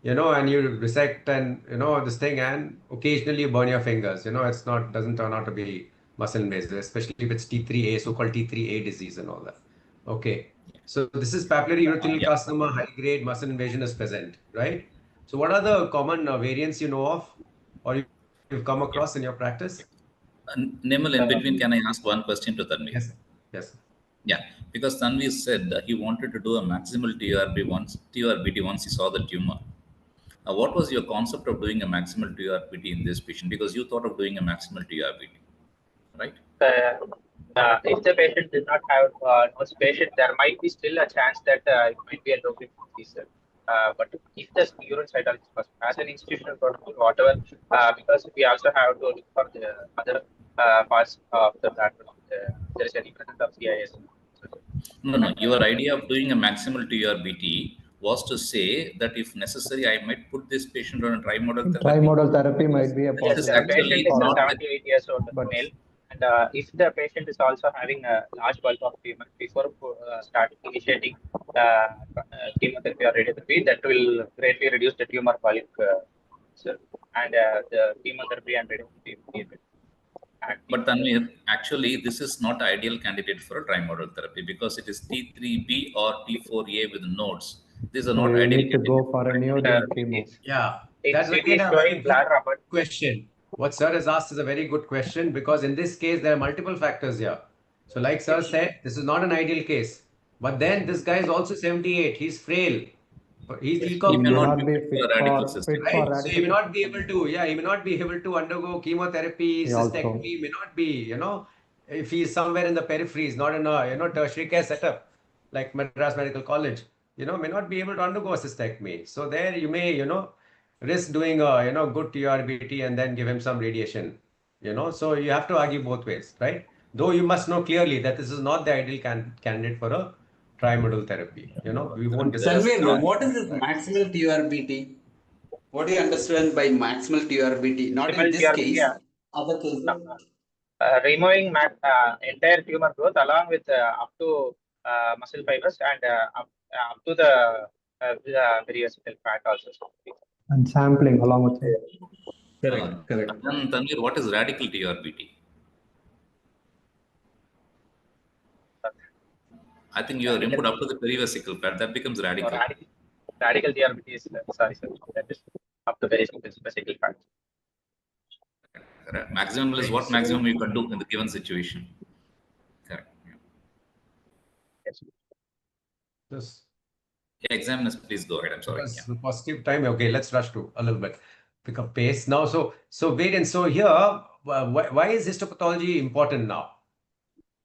and you resect and, this thing, and occasionally you burn your fingers, doesn't turn out to be muscle invasive, especially if it's T3A, so-called T3A disease and all that. Okay. So this is papillary urothelial carcinoma, high grade muscle invasion is present, right? So what are the common variants you know of or you've come across in your practice? Nirmal, in between, can I ask one question to Tanvi? Yes. Yes. Yeah, because Tanvi said he wanted to do a maximal TURBT once he saw the tumor. What was your concept of doing a maximal TURBT in this patient? Because you thought of doing a maximal TURBT, right? If the patient did not have no patient, there might be still a chance that it might be a low grade disease. But if the urine cytology was as an institutional protocol, whatever, because we also have to look for the other parts of the bladder. There is any presence of CIS. No. Your idea of doing a maximal TURBT was to say that if necessary, I might put this patient on a trimodal therapy. Trimodal therapy might be a Yes, This is the actually patient is a not 78 years old but- male, and if the patient is also having a large bulk of tumor before starting initiating chemotherapy or radiotherapy, that will greatly reduce the tumor bulk, and the chemotherapy and radiotherapy will be better. But Tanvir, actually, this is not ideal candidate for a trimodal therapy because it is T3B or T4A with nodes. These are not you ideal need to go for a neoadjuvant chemo. Yeah, It's that's again a showing very good bladder, but question. What sir has asked is a very good question because in this case, there are multiple factors here. So like sir said, this is not an ideal case. But then this guy is also 78. He's frail. But he's He ECOG may 2. not not be be fit for radical system. Right? So radical he may not be system. able to, he may not be able to undergo chemotherapy, He also- cystectomy, may not be, if he's somewhere in the peripheries, not in a, tertiary care setup, like Madras Medical College, may not be able to undergo a cystectomy. So there you may, risk doing a, good TURBT and then give him some radiation, so you have to argue both ways, right? Though you must know clearly that this is not the ideal candidate for a trimodal therapy, we won't discuss Tanvir, that. What is this maximal TURBT? What do you understand by maximal TURBT? Not in this case, other cases. removing entire tumor growth along with up to muscle fibers and up to the variosical fat also. And sampling along with it. Correct. Then Tanvir, what is radical TURBT? I think you are removed up to the perivesical fat. That becomes radical. Radical TURBT is sorry, sir. That is up to vesical fat. Correct. Maximum is what maximum you can do in the given situation. Correct. Yeah. Yes. Yes. Yeah, examiners, please go ahead. I'm sorry. Because Yeah. the positive time. Okay, let's rush to a little bit. Pick up pace now. So variance. So here, why is histopathology important now?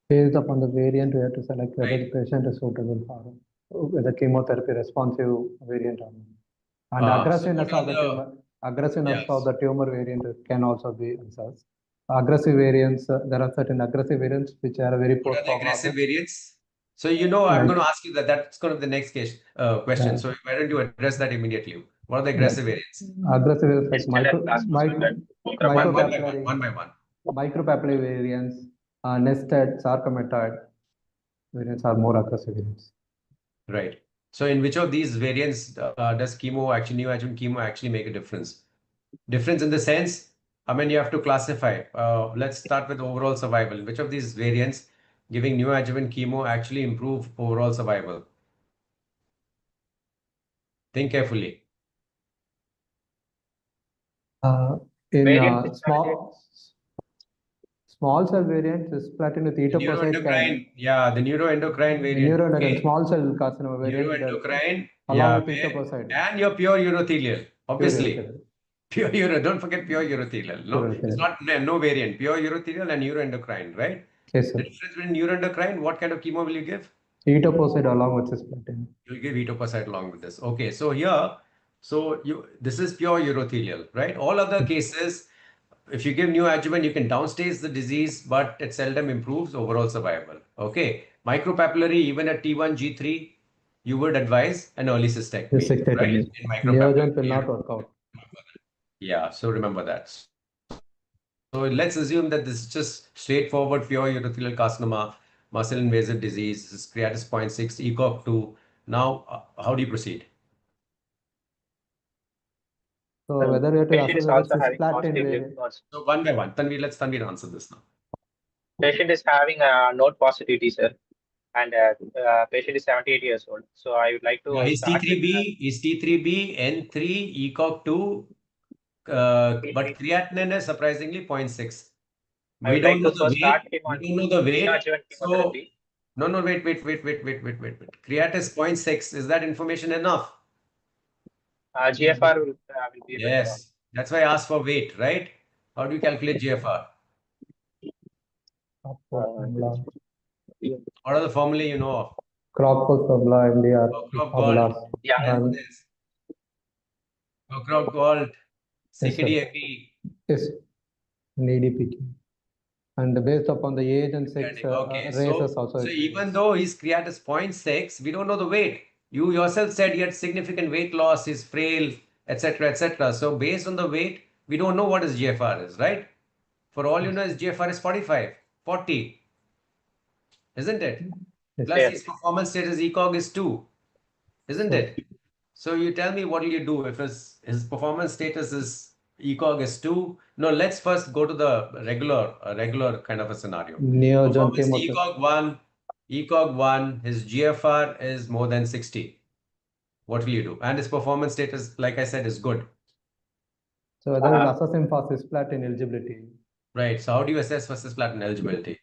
Based upon the variant, we have to select whether the Right. patient is suitable for whether chemotherapy responsive variant or not. And So aggressiveness what of the are tumor, aggressiveness Yes. of the tumor variant can also be assessed. Aggressive variants, there are certain aggressive variants which are very poor What are the aggressive prognosis. variants? So I'm Like- going to ask you that. That's going to be the next case question. Yeah. So why don't you address that immediately? What are the aggressive variants? Aggressive variants like micropapillary, One by one. micropapillary variants, nested sarcomatoid variants are more aggressive variants. Right. So in which of these variants does neoadjuvant chemo actually make a difference? Difference in the sense, you have to classify. Let's start with overall survival. Which of these variants giving neoadjuvant chemo actually improve overall survival? Think carefully. In Variant small cell variants is platinum with etoposide Neuroendocrine, the neuroendocrine variant. neuroendocrine Okay. small cell carcinoma variant Neuroendocrine, along with etoposide. and your pure urothelial, obviously. Pure Pure uro, don't forget pure urothelial. No, Urothelial. it's not no variant. Pure urothelial and neuroendocrine, right? Yes, sir. The difference between neuroendocrine, what kind of chemo will you give? Etoposide along with cisplatin. You'll give etoposide along with this. Okay, so here, this is pure urothelial, right? All other cases, if you give neoadjuvant, you can downstage the disease, but it seldom improves overall survival. Okay, Micropapillary, even at T1, G3, you would advise an early cystectomy, right? In Neoadjuvant will micropapillary. not work out. Yeah, so remember that. So let's assume that this is just straightforward pure urothelial carcinoma, muscle invasive disease, this is creatinine 0.6, ECOG 2. Now, how do you proceed? So whether you have to Patient is assess also whether having cisplatin positive lymph variant. nodes. So one by one, Tanvir, let's Tanvir answer this now. Patient is having a node positivity, sir, and patient is 78 years old. So I would like to Yeah, he's start with T3B, he's T3B, N3, ECOG 2, but creatinine is surprisingly 0.6. I We would don't like know to the first start weight. him on We don't know the weight. neoadjuvant So chemotherapy. no, wait. Creatinine is 0.6. Is that information enough? GFR will be better. Yes. That's why I asked for weight, right? How do you calculate GFR? Formula. What are the formulae you know of? Crop formula, MDR, Crop formulas. gold. Yeah. And Crop gold, yes, sir. CKD-AP. Yes, an ADPK. And based upon the age and sex, Okay, races also. so even though his creatinine is 0.6, we don't know the weight. You yourself said he had significant weight loss, he's frail, etc., etc. So based on the weight, we don't know what his GFR is, right? For all you know, his GFR is 45, 40, isn't it? Yes. Plus Yes. his performance status ECOG is 2, isn't So- it? So you tell me, what will you do if his performance status is ECOG is 2? No, let's first go to the regular kind of a scenario. Neoadjuvant Performance chemotherapy. ECOG 1, his GFR is more than 60. What will you do? And his performance status, like I said, is good. So whether we'll assess him for cisplatin eligibility. Right. So how do you assess for cisplatin eligibility?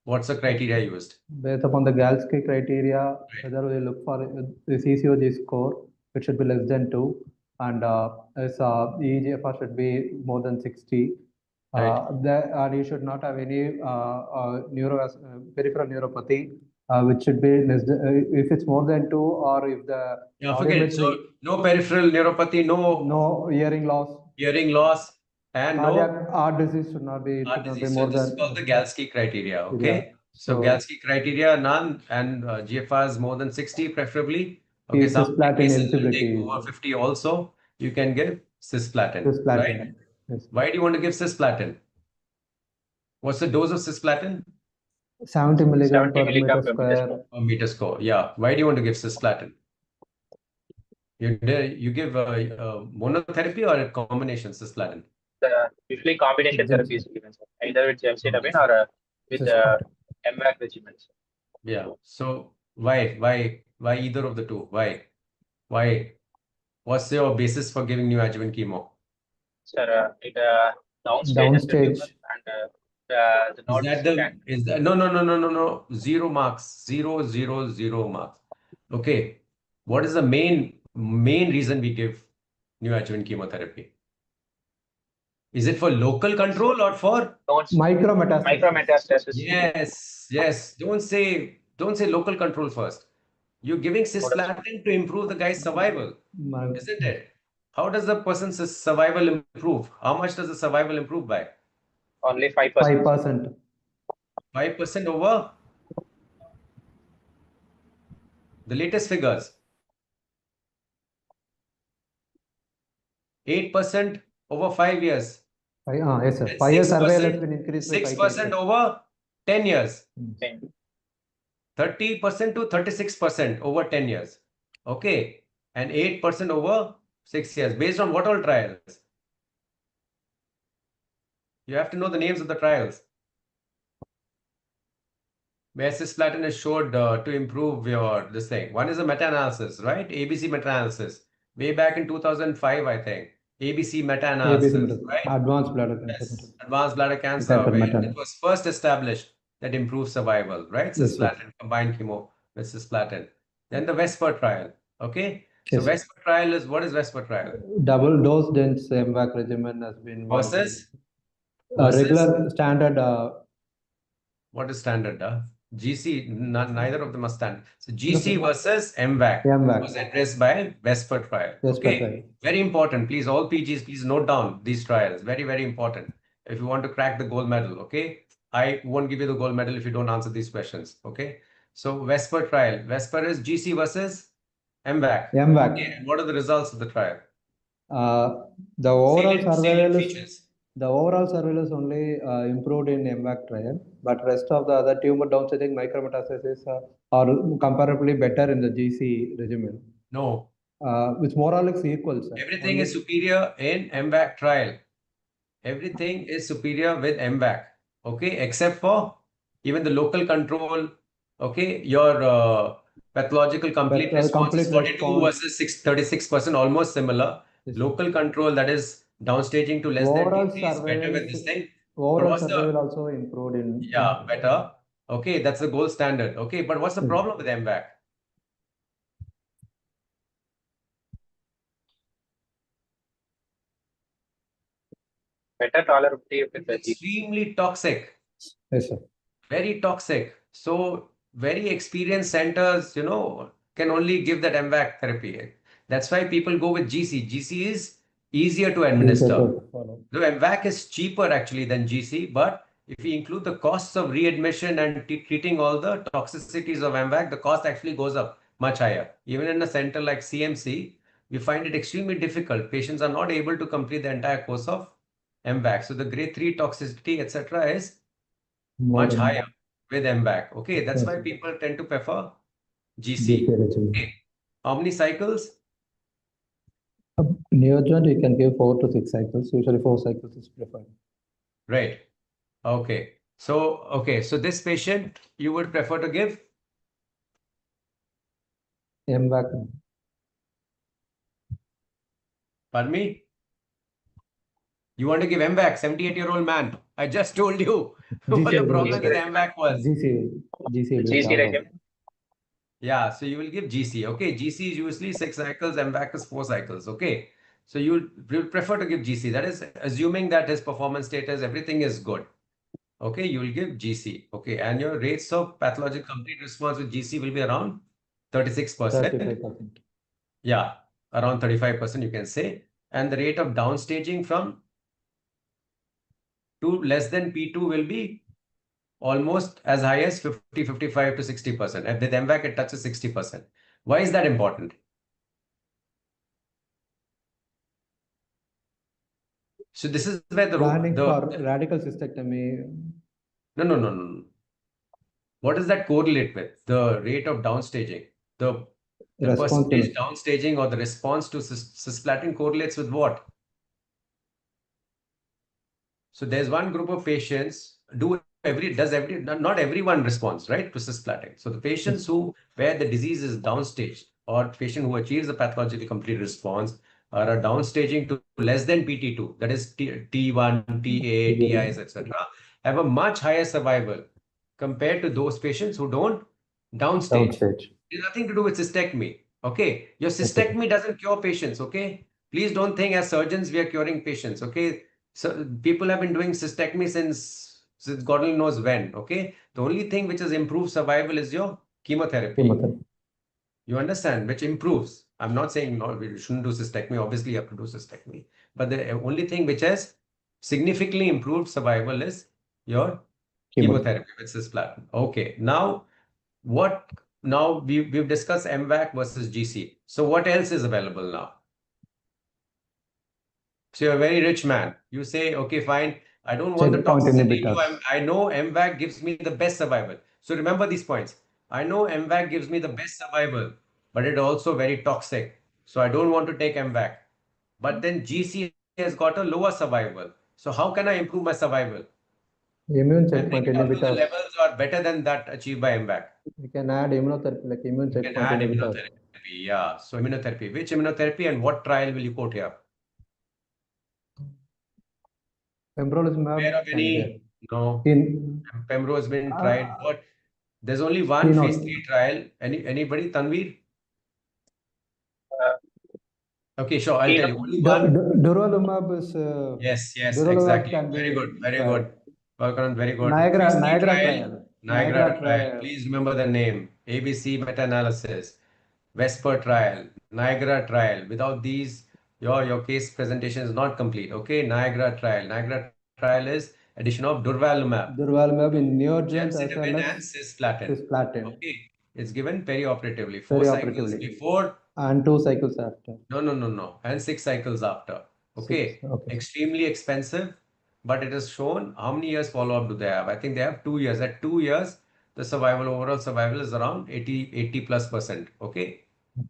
What's the criteria used? Based upon the Galsky criteria, whether we look for the CCOG score, it should be less than 2, and his EGFR should be more than 60. Right. And you should not have any peripheral neuropathy, which should be less than, if it's more than 2, or if the Forget it. So no peripheral neuropathy, no hearing loss, and cardiac heart disease should not be, heart more disease. So this is than called the Galsky criteria. Okay. Yeah. So Galsky criteria, none, and GFR is more than 60 preferably. Okay, some cisplatin cases will eligibility. take over 50 also. You can give cisplatin. Right? Yes. Why do you want to give cisplatin? What's the dose of cisplatin? 70 milligram 70 per milligram meter per meter square. square. Per meter square. Yeah. Why do you want to give cisplatin? You give monotherapy or a combination cisplatin? Usually combination therapy is given, sir. Either with gemcitabine or with MVAC regimens. Yeah. So why either of the two? Why? What's your basis for giving neoadjuvant chemo? Sir, it downstage of the tumor, and the nodes Is that no 0 marks, 0 marks. Okay. What is the main reason we give neoadjuvant chemotherapy? Is it for local control or for micrometastasis? Yes. Don't say local control first. You're giving cisplatin to improve the guy's survival, isn't it? How does the person's survival improve? How much does the survival improve by? Only 5%. 5%. 5% over the latest figures. 8% over 5 years. Yes, sir. 5 years survival has been increased by 6% over 10 years. 10. 30% to 36% over 10 years. Okay. And 8% over 6 years. Based on what all trials? You have to know the names of the trials. Where cisplatin is showed to improve this thing. One is a meta-analysis, right? ABC meta-analysis. Way back in 2005, I think. ABC meta-analysis, right? Advanced bladder cancer. Yes. Advanced bladder cancer. It was first established that improves survival, right? Cisplatin, combined chemo with cisplatin. Then the Vesper trial. Okay. So Vesper trial is, what is Vesper trial? Double dose dense MVAC regimen has been versus regular standard. What is standard? GC, neither of them are standard. So GC versus MVAC was addressed by Vesper trial. Okay. Very important. Please, all PGs, please note down these trials. Very, very important. If you want to crack the gold medal, okay? I won't give you the gold medal if you don't answer these questions, okay? So Vesper trial. Vesper is GC versus MVAC. MVAC. Okay, and what are the results of the trial? The overall Salient survival features. only improved in MVAC trial, but rest of the other tumor downstaging micrometastasis are comparably better in the GC regimen. No. Which more or less equal, sir. Everything is superior in MVAC trial. Everything is superior with MVAC. Okay, except for even the local control. Okay, your pathological complete response is 42 versus 36%, almost similar. Yes, Local control, that is downstaging to less than overall T3 is better with this thing. Overall survival also improved in. Yeah, better. Okay, that's the gold standard. Okay, but what's the problem with MVAC? Better tolerability with the Extremely toxic. Yes, sir. Very toxic. So very experienced centers, you know, can only give that MVAC therapy. That's why people go with GC. GC is easier to administer. So MVAC is cheaper actually than GC, but if we include the costs of readmission and treating all the toxicities of MVAC, the cost actually goes up much higher. Even in a center like CMC, we find it extremely difficult. Patients are not able to complete the entire course of MVAC. So the grade 3 toxicity, etc., is much higher with MVAC. Okay, that's why people tend to prefer GC. Okay. How many cycles? Neoadjuvant, you can give 4 to 6 cycles. Usually 4 cycles is preferred. Right. Okay. So this patient you would prefer to give MVAC. Pardon me? You want to give MVAC, 78-year-old man. I just told you what the problem with MVAC was. GC regimen. Yeah, so you will give GC. Okay, GC is usually 6 cycles, MVAC is 4 cycles. Okay, so you will prefer to give GC. That is assuming that his performance status, everything is good. Okay, you will give GC. Okay, and your rates of pathologic complete response with GC will be around 36%. 35%. Yeah, around 35% you can say. And the rate of downstaging from to less than P2 will be almost as high as 50, 55 to 60%. And with MVAC, it touches 60%. Why is that important? So this is where the planning for radical cystectomy. No. What does that correlate with? The rate of downstaging. The percentage downstaging or the response to cisplatin correlates with what? So there's one group of patients not everyone responds, right, to cisplatin. So the patients where the disease is downstage or patient who achieves the pathologically complete response are downstaging to less than PT2, that is T1, TA, TIs, etc., have a much higher survival compared to those patients who don't downstage. It has nothing to do with cystectomy. Okay, your cystectomy doesn't cure patients. Okay, please don't think as surgeons we are curing patients. Okay, so people have been doing cystectomy since God only knows when. Okay, the only thing which has improved survival is your chemotherapy. You understand, which improves. I'm not saying no, we shouldn't do cystectomy. Obviously, you have to do cystectomy. But the only thing which has significantly improved survival is your chemotherapy with cisplatin. Okay, now we've discussed MVAC versus GC. So what else is available now? So you're a very rich man. You say, okay, fine. I don't want the toxicity. I know MVAC gives me the best survival. So remember these points. I know MVAC gives me the best survival, but it's also very toxic. So I don't want to take MVAC. But then GC has got a lower survival. So how can I improve my survival? Immune checkpoint inhibitors. The levels are better than that achieved by MVAC. You can add immunotherapy, like immune checkpoint inhibitors. Yeah, so immunotherapy. Which immunotherapy and what trial will you quote here? Pembrolizumab. No. Pembro has been tried. What? There's only one phase 3 trial. Anybody? Tanveer? Okay, sure. I'll tell you. Only one. Durvalumab is. Yes, exactly. Very good. Very good. Niagara trial. Please remember the name. ABC meta-analysis. Vesper trial. Niagara trial. Without these, your case presentation is not complete. Okay, Niagara trial. Niagara trial is addition of durvalumab. Durvalumab in neoadjuvant as well Gemcitabine and as cisplatin. cisplatin. Okay, it's given perioperatively. 4 cycles Perioperatively. before. And 2 cycles after. No. And 6 cycles after. Okay. Okay. Extremely expensive, but it is shown how many years follow-up do they have? I think they have 2 years. At 2 years, the overall survival is around 80+%. Okay.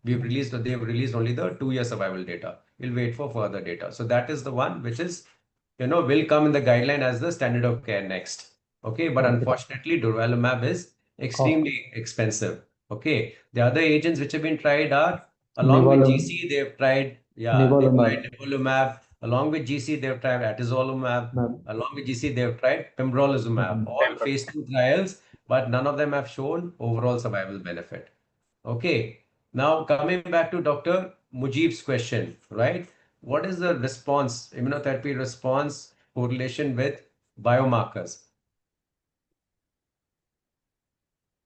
They've released only the 2-year survival data. We'll wait for further data. So that is the one which is, will come in the guideline as the standard of care next. Okay. But unfortunately, durvalumab is extremely expensive. Okay. The other agents which have been tried are along with GC, they've tried nivolumab. Along with GC, they've tried atezolizumab. Along with GC, they've tried pembrolizumab. All phase 2 trials, but none of them have shown overall survival benefit. Okay. Now coming back to Dr. Mujeeb's question, right? What is the response, immunotherapy response correlation with biomarkers?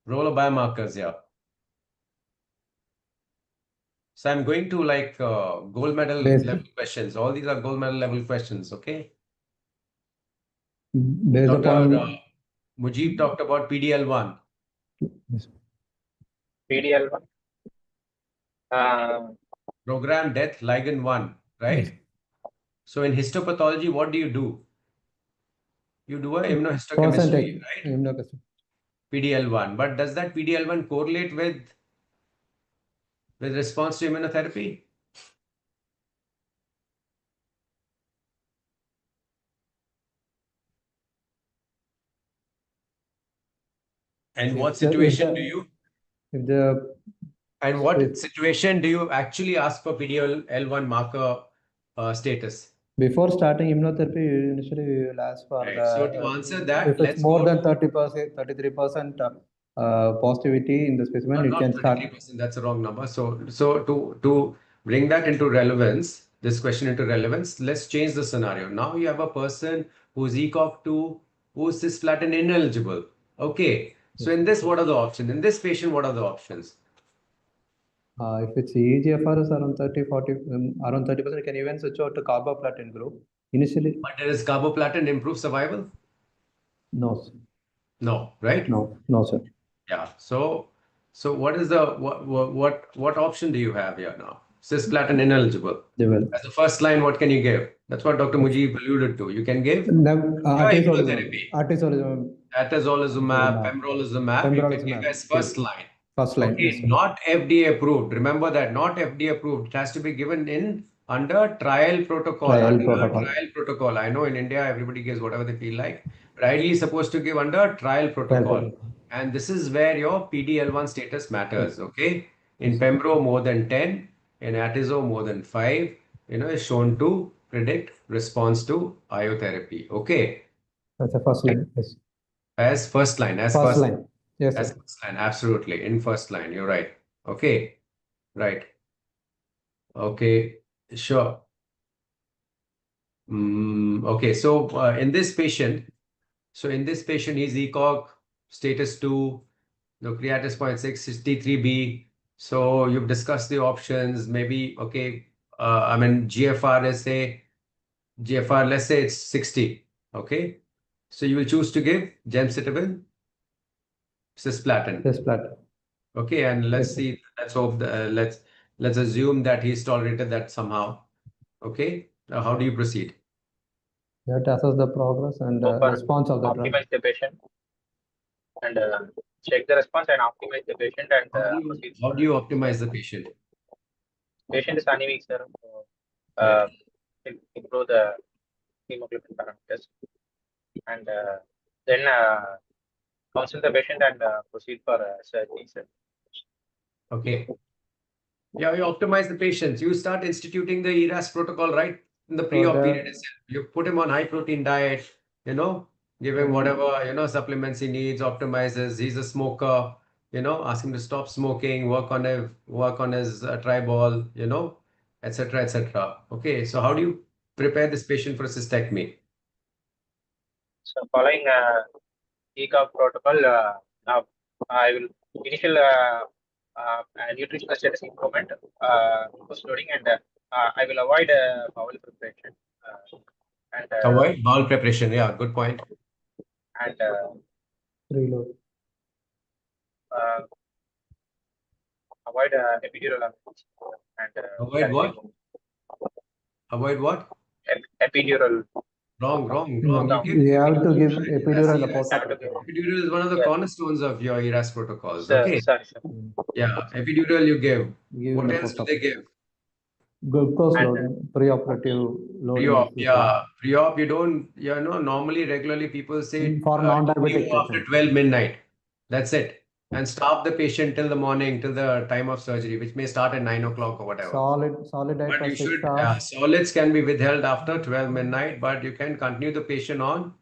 Role of biomarkers, yeah. So I'm going to gold medal level questions. All these are gold medal level questions, okay? Based Dr. Mujeeb talked about PDL1. PDL1. Program death ligand 1, right? Yes. So in histopathology, what do? You do a immunohistochemistry, right? PDL1. But does that PDL1 correlate with response to immunotherapy? And what situation do you? And what situation do you actually ask for PDL1 marker status? Before starting immunotherapy, initially we will ask for. So to answer that, if it's more than 30%, 33% positivity in the specimen, you can start. 33%, that's a wrong number. So to bring that into relevance, this question into relevance, let's change the scenario. Now you have a person who's ECOG2, who's cisplatin ineligible. Okay. So in this, what are the options? In this patient, what are the options? If it's EGFR is around 30%, you can even switch out to carboplatin group initially. But does carboplatin improve survival? No, sir. No, right? No, sir. Yeah. So what is the what option do you have here now? Cisplatin ineligible. As a first line, what can you give? That's what Dr. Mujeeb alluded to. You can give immunotherapy. Atezolizumab, pembrolizumab. You can give as first line. First line. Okay, yes, not FDA approved. Remember that, not FDA approved. It has to be given under trial protocol. Trial protocol. I know in India everybody gives whatever they feel like. But ideally supposed to give under trial protocol. And this is where your PDL1 status matters. Okay. In Pembro more than 10, in Atezo more than 5, is shown to predict response to IO therapy. Okay. That's a first line. Yes. As first line. As first line. Yes. As first line. Absolutely. In first line. You're right. Okay. Right. Okay. Sure. Okay. So in this patient, he's ECOG status 2, the creatinine 0.6 is T3B. So you've discussed the options. Maybe, okay. GFR, let's say it's 60. Okay. So you will choose to give gemcitabine, cisplatin. Okay. And let's see. Let's hope let's assume that he's tolerated that somehow. Okay. Now, how do you proceed? You have to assess the progress and response of the drug. Optimize the patient and check the response and optimize the patient. And how do you optimize the patient? Patient is anemic, sir. So, improve the hemoglobin parameters and then counsel the patient and proceed for surgery, sir. Okay. Yeah, you optimize the patients. You start instituting the ERAS protocol right in the pre-op period itself. You put him on high protein diet, give him whatever, supplements he needs, optimizes. He's a smoker, ask him to stop smoking, work on his tribal, etc., etc. Okay, so how do you prepare this patient for a cystectomy? So following ECOG protocol, I will initial nutritional status improvement, post loading, and I will avoid bowel preparation and Avoid bowel preparation. Yeah, good point. and Reload. uh, avoid epidural and Avoid what? Avoid what? epidural. Wrong. No, You give you have to give epidural. epidural in the ERAS. post-op. Epidural is one of the Yeah. cornerstones of your ERAS protocols. Sir, Okay. sorry, sir. Yeah, epidural you give. Give What in the else do post-op. they give? Glucose And, loading, preoperative loading. Pre-op, is yeah. Pre-op, you don't, normally, regularly people say For non-diabetic after patients. 12 midnight. That's it. And stop the patient till the morning, till the time of surgery, which may start at 9 o'clock or whatever. Solid diet But for you 6 should, hours. solids can be withheld after 12 midnight, but you can continue the patient on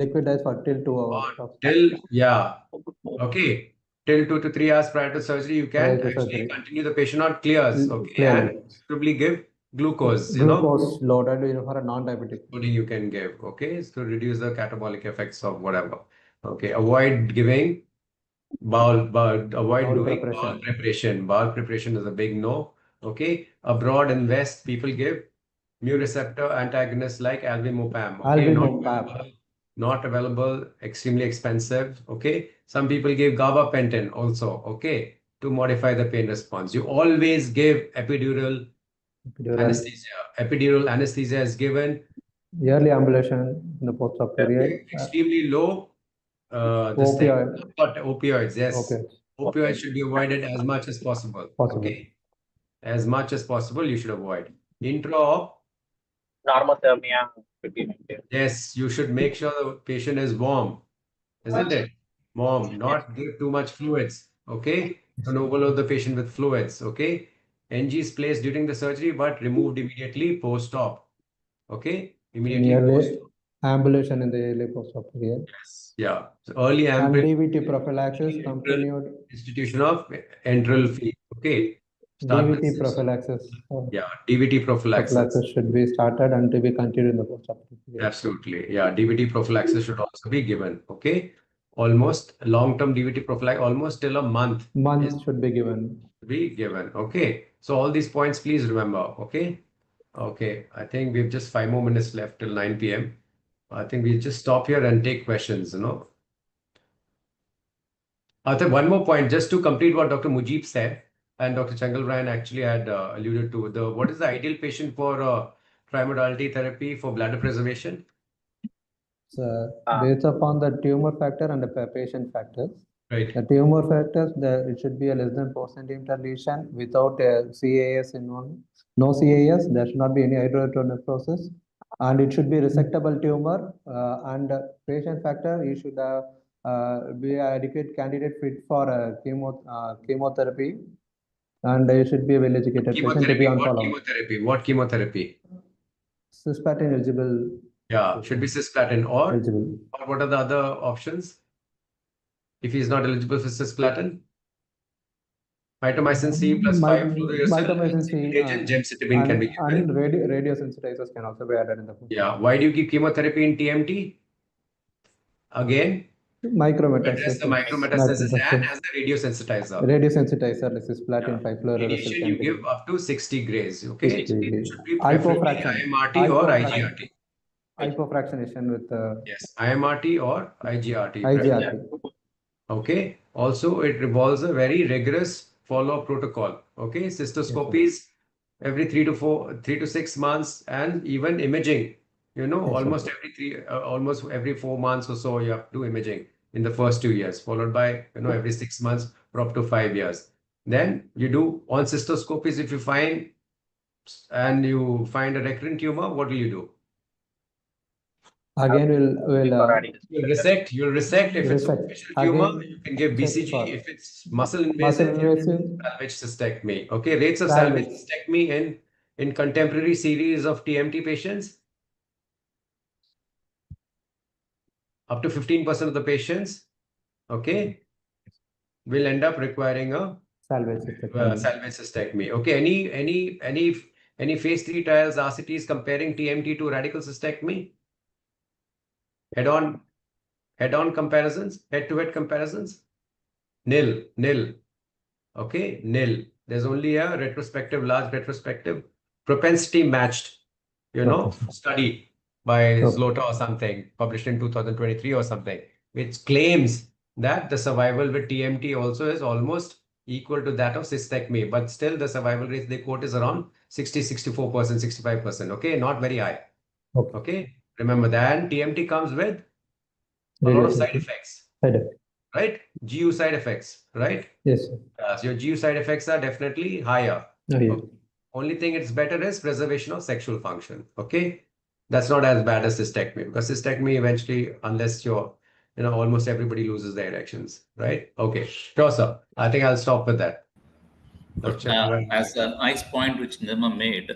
Liquid diet for till 2 hours. till, okay. Till 2 to 3 hours prior to surgery, you Prior can to actually surgery. continue the patient on clears, okay? Clearly. And probably give glucose, Glucose loaded for a non-diabetic. Loading you can give, okay? So reduce the catabolic effects of whatever. Okay, avoid giving avoid doing bowel preparation. Bowel preparation is a big no. Okay, abroad in West, people give mu receptor antagonists like albimopam. Okay, not available, extremely expensive. Okay, some people give gabapentin also. Okay, to modify the pain response. You always give epidural anesthesia. Epidural anesthesia is given. Yearly ambulation in the post-op period. Extremely low. Opioids, yes. Opioids should be avoided as much as possible. Okay, as much as possible you should avoid. Intra-op. Normothermia should be maintained. Yes, you should make sure the patient is warm, isn't it? Warm, not give too much fluids. Okay, don't overload the patient with fluids. Okay, NG is placed during the surgery but removed immediately post-op. Okay, immediately post-op. Ambulation in the early post-op period. Yes, yeah. So early ambulation. And DVT prophylaxis continued. Institution of enteral feed. Okay. DVT prophylaxis. DVT prophylaxis should be started and to be continued in the post-op period. Absolutely. Yeah, DVT prophylaxis should also be given. Okay. Almost long-term DVT prophylaxis, almost till a month. Should be given. Okay. So all these points, please remember. Okay. Okay. I think we've just 5 more minutes left till 9 p.m. I think we'll just stop here and take questions, I think one more point, just to complete what Dr. Mujeeb said, and Dr. Chengalvarayan actually had alluded to, what is the ideal patient for trimodality therapy for bladder preservation? So based upon the tumor factor and the patient factors. Right. The tumor factors, it should be a less than 4 centimeter lesion without a CAS involved. No CAS, there should not be any hydronephrosis, and it should be resectable tumor. And patient factor, you should be an adequate candidate fit for chemotherapy, and you should be a well-educated patient to be on follow-up. What chemotherapy? Cisplatin eligible. Yeah, should be cisplatin or eligible. Or what are the other options? If he is not eligible for cisplatin, mitomycin C plus 5 mitomycin C gemcitabine can be given. And radiosensitizers can also be added in the food. Yeah, why do you give chemotherapy in TMT? Again, micrometastasis. The micrometastasis and as a radiosensitizer. Radiosensitizer, this is platinum 5-fluorouracil. Radiation you give up to 60 grays. Okay, 60 it should be preferably IMRT or IGRT. Hypofractionation with yes, IMRT or IGRT. IGRT. Okay. Also, it revolves a very rigorous follow-up protocol. Okay, cystoscopies every 3 to 6 months, and even imaging. Almost every 4 months or so, you have to do imaging in the first 2 years, followed by every 6 months for up to 5 years. Then you do on cystoscopies. If you find a recurrent tumor, what will you do? Again, you'll resect. If it's a superficial tumor, you can give BCG. If it's muscle invasive, salvage cystectomy. Okay, rates of salvage cystectomy in contemporary series of TMT patients. Up to 15% of the patients, okay, will end up requiring a salvage cystectomy. Okay, any phase 3 trials, RCTs comparing TMT to radical cystectomy? Head-on comparisons, head-to-head comparisons? Nil. Okay, nil. There's only a large retrospective propensity matched, study. by Zlota or something, published in 2023 or something, which claims that the survival with TMT also is almost equal to that of cystectomy, but still the survival rate they quote is around 60, 64%, 65%. Okay, not very high. Okay, remember that. And TMT comes with a lot of side effects, right? GU side effects, right? Yes. So your GU side effects are definitely higher. Okay. Only thing it's better is preservation of sexual function. Okay, that's not as bad as cystectomy, because cystectomy eventually, unless you're, almost everybody loses their erections, right? Okay, sure, sir. I think I'll stop with that. As a nice point which Nirmal made,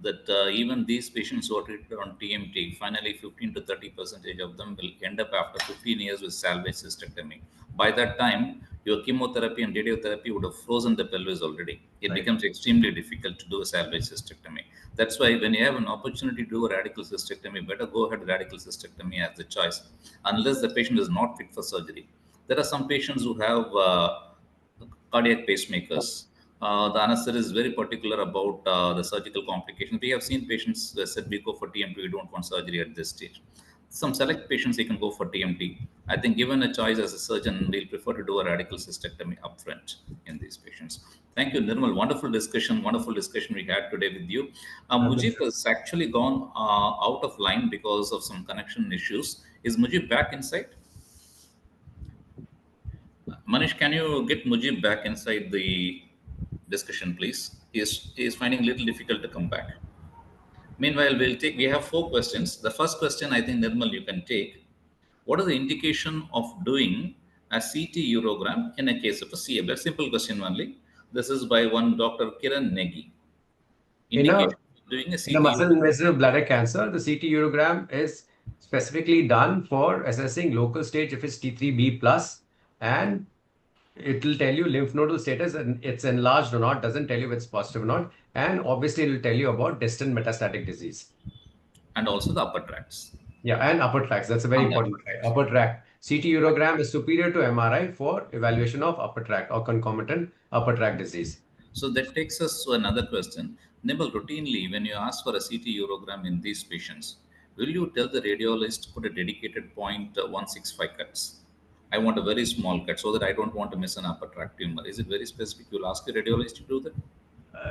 that even these patients who are treated on TMT, finally 15 to 30% of them will end up after 15 years with salvage cystectomy. By that time, your chemotherapy and radiotherapy would have frozen the pelvis already. It becomes extremely difficult to do a salvage cystectomy. That's why when you have an opportunity to do a radical cystectomy, better go ahead with radical cystectomy as the choice, unless the patient is not fit for surgery. There are some patients who have cardiac pacemakers. The anesthetic is very particular about the surgical complications. We have seen patients that said we go for TMT, we don't want surgery at this stage. Some select patients, you can go for TMT. I think given a choice as a surgeon, we'll prefer to do a radical cystectomy upfront in these patients. Thank you, Nirmal. Wonderful discussion we had today with you. Mujeeb has actually gone out of line because of some connection issues. Is Mujeeb back inside? Manish, can you get Mujeeb back inside the discussion, please? He is finding a little difficult to come back. Meanwhile, we have 4 questions. The first question, I think, Nirmal, you can take. What is the indication of doing a CT urogram in a case of a CA? Simple question only. This is by one Dr. Kiran Negi. Indication of doing a CT in a muscle invasive bladder cancer, the CT urogram is specifically done for assessing local stage if it's T3B+, and it will tell you lymph nodal status and it's enlarged or not, doesn't tell you if it's positive or not. And obviously it will tell you about distant metastatic disease. And also the upper tracts. Yeah, and upper tracts. That's a very important thing. Upper tract. CT urogram is superior to MRI for evaluation of upper tract or concomitant upper tract disease. So that takes us to another question. Nirmal, routinely, when you ask for a CT urogram in these patients, will you tell the radiologist to put a dedicated 0.165 cuts? I want a very small cut so that I don't want to miss an upper tract tumor. Is it very specific? You'll ask your radiologist to do that?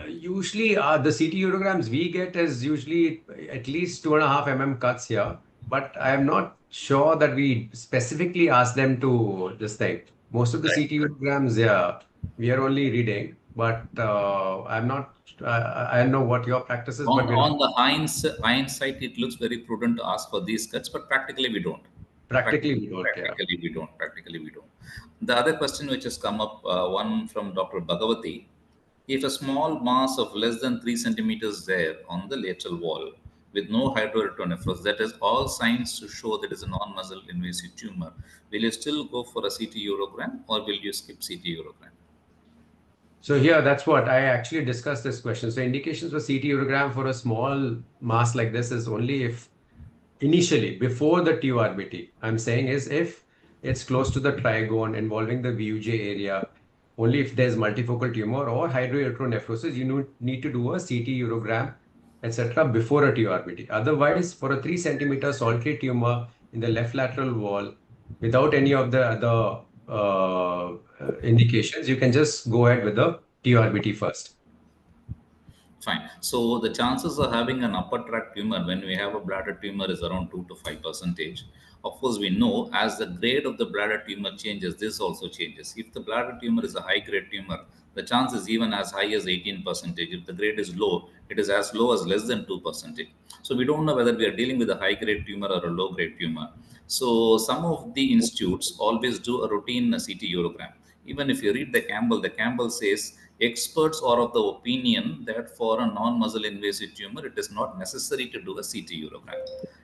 Usually, the CT urograms we get is usually at least 2.5 mm cuts here, but I am not sure that we specifically ask them to this thing. Most of the CT urograms, we are only reading, but I'm not. I don't know what your practice is. On the hindsight, it looks very prudent to ask for these cuts, but practically we don't. Practically we don't. Practically we don't. The other question which has come up, one from Dr. Bhagavati, if a small mass of less than 3 centimeters there on the lateral wall with no hydroelectronephrosis, that is all signs to show that is a non-muscle invasive tumor, will you still go for a CT urogram or will you skip CT urogram? So here, that's what I actually discussed this question. So indications for CT urogram for a small mass like this is only if initially, before the TURBT, I'm saying is if it's close to the trigone involving the VUJ area, only if there's multifocal tumor or hydroelectronephrosis, you need to do a CT urogram, etc. before a TURBT. Otherwise, for a 3 centimeter solitary tumor in the left lateral wall, without any of the other indications, you can just go ahead with the TURBT first. Fine. So the chances of having an upper tract tumor when we have a bladder tumor is around 2 to 5%. Of course, we know as the grade of the bladder tumor changes, this also changes. If the bladder tumor is a high grade tumor, the chance is even as high as 18%. If the grade is low, it is as low as less than 2%. So we don't know whether we are dealing with a high grade tumor or a low grade tumor. So some of the institutes always do a routine CT urogram. Even if you read the Campbell says, experts are of the opinion that for a non-muscle invasive tumor, it is not necessary to do a CT urogram.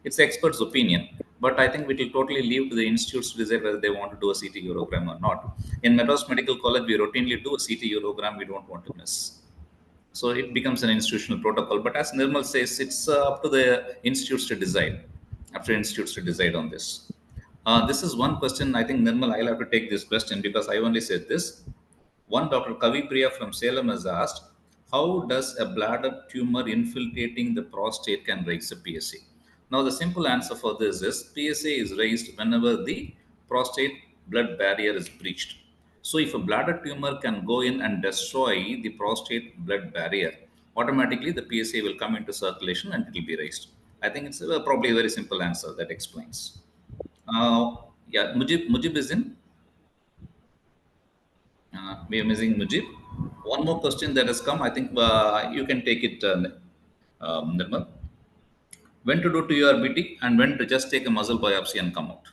It's the expert's opinion, but I think we will totally leave to the institutes to decide whether they want to do a CT urogram or not. In Madras Medical College, we routinely do a CT urogram we don't want to miss. So it becomes an institutional protocol. But as Nirmal says, it's up to the institutes to decide, on this. This is one question. I think, Nirmal, I'll have to take this question because I only said this. One Dr. Kavi Priya from Salem has asked, how does a bladder tumor infiltrating the prostate can raise a PSA? Now, the simple answer for this is PSA is raised whenever the prostate blood barrier is breached. So, if a bladder tumor can go in and destroy the prostate blood barrier, automatically the PSA will come into circulation and it will be raised. I think it's probably a very simple answer that explains. Yeah, Mujib is in. We are missing Mujib. One more question that has come. I think you can take it, Nirmal. When to do TURBT and when to just take a muscle biopsy and come out?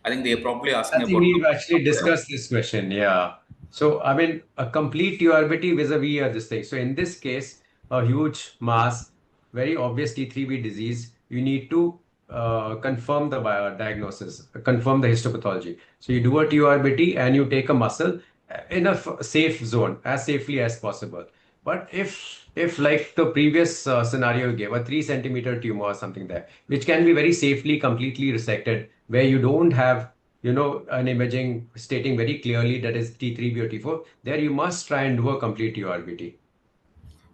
I think they are probably asking I think about. we've actually discussed this question. Yeah. So, I mean, a complete TURBT vis-a-vis this thing. So, in this case, a huge mass, very obvious T3B disease, you need to confirm the diagnosis, confirm the histopathology. So, you do a TURBT and you take a muscle in a safe zone, as safely as possible. But if like the previous scenario you gave, a 3 centimeter tumor or something there, which can be very safely, completely resected, where you don't have an imaging stating very clearly that is T3B or T4, there you must try and do a complete TURBT.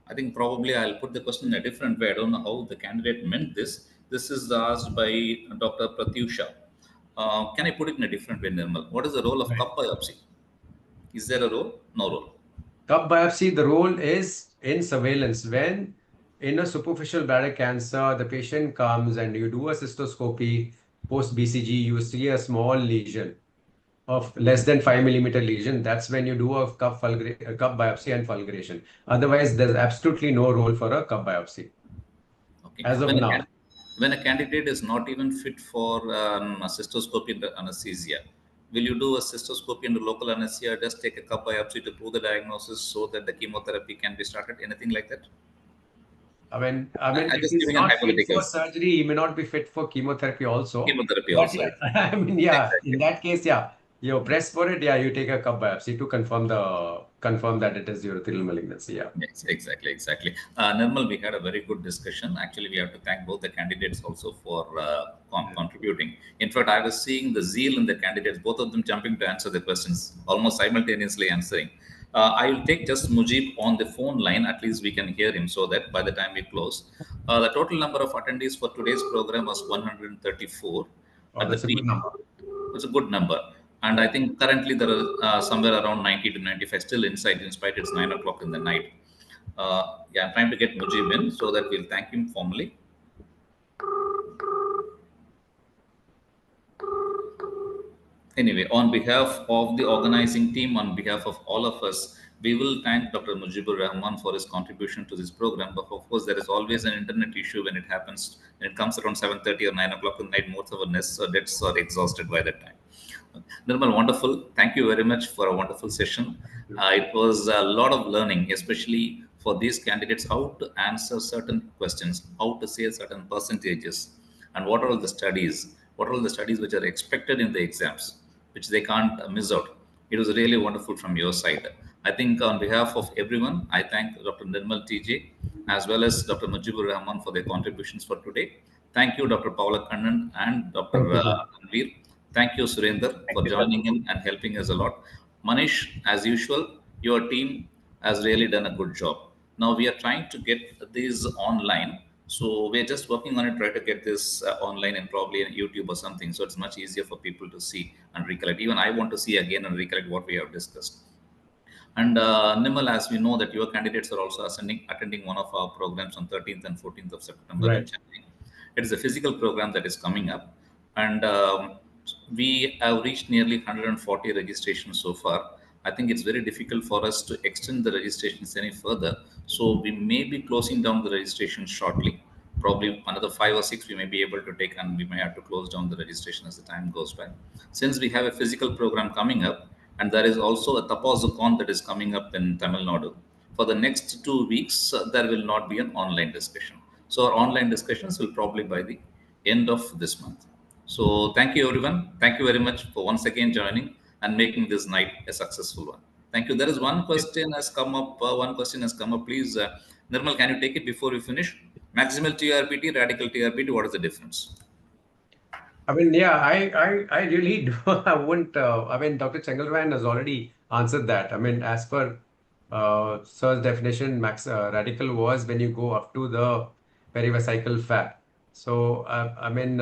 I think probably I'll put the question in a different way. I don't know how the candidate meant this. This is asked by Dr. Pratyusha. Can I put it in a different way, Nirmal? What is the role of cup biopsy? Is there a role? No role. Cup biopsy, the role is in surveillance. When in a superficial bladder cancer, the patient comes and you do a cystoscopy, post BCG, you see a small lesion of less than 5 millimeter lesion. That's when you do a cup biopsy and fulguration. Otherwise, there's absolutely no role for a cup biopsy. Okay. As of now. When a candidate is not even fit for a cystoscopy under anesthesia, will you do a cystoscopy under local anesthesia, just take a cup biopsy to prove the diagnosis so that the chemotherapy can be started? Anything like that? I mean, if he's not fit for surgery, he may not be fit for chemotherapy also. Chemotherapy also. Yeah, I mean, yeah, exactly. In that case, yeah, you press for it, yeah, you take a cup biopsy to confirm that it is urothelial malignancy. Yeah. Yes, exactly. Nirmal, we had a very good discussion. Actually, we have to thank both the candidates also for contributing. In fact, I was seeing the zeal in the candidates, both of them jumping to answer the questions, almost simultaneously answering. I will take just Mujeeb on the phone line. At least we can hear him so that by the time we close, the total number of attendees for today's program was 134. That's a good number. It's a good number. And I think currently there are somewhere around 90 to 95 still inside, in spite it's 9 o'clock in the night. Yeah, I'm trying to get Mujeeb in so that we'll thank him formally. Anyway, on behalf of the organizing team, on behalf of all of us, we will thank Dr. Mujeeburahiman for his contribution to this program. But of course, there is always an internet issue when it happens. When it comes around 7:30 or 9 o'clock in the night, most of our nets are exhausted by that time. Nirmal, wonderful. Thank you very much for a wonderful session. It was a lot of learning, especially for these candidates, how to answer certain questions, how to say certain percentages, and what are all the studies, which are expected in the exams, which they can't miss out. It was really wonderful from your side. I think on behalf of everyone, I thank Dr. Nirmal TJ as well as Dr. Mujeeburahiman for their contributions for today. Thank you, Dr. Paula Kannan and Dr. Anveer. Thank you, Surender, for joining in and helping us a lot. Manish, as usual, your team has really done a good job. Now we are trying to get these online. So we're just working on it, try to get this online and probably on YouTube or something. So it's much easier for people to see and recollect. Even I want to see again and recollect what we have discussed. And Nirmal, as we know that your candidates are also attending one of our programs on 13th and 14th of September. Right. It is a physical program that is coming up. And we have reached nearly 140 registrations so far. I think it's very difficult for us to extend the registrations any further. So we may be closing down the registration shortly. Probably another 5 or 6 we may be able to take, and we may have to close down the registration as the time goes by. Since we have a physical program coming up, and there is also a Tapazukon that is coming up in Tamil Nadu. For the next 2 weeks, there will not be an online discussion. So our online discussions will probably by the end of this month. So thank you, everyone. Thank you very much for once again joining and making this night a successful one. Thank you. There is one question has come up. Please, Nirmal, can you take it before we finish? Maximal TRPT, radical TRPT, what is the difference? I mean, yeah, I really do. I wouldn't. I mean, Dr. Chengalvarayan has already answered that. I mean, as per Sir's definition, radical was when you go up to the perivesical fat. So, I mean,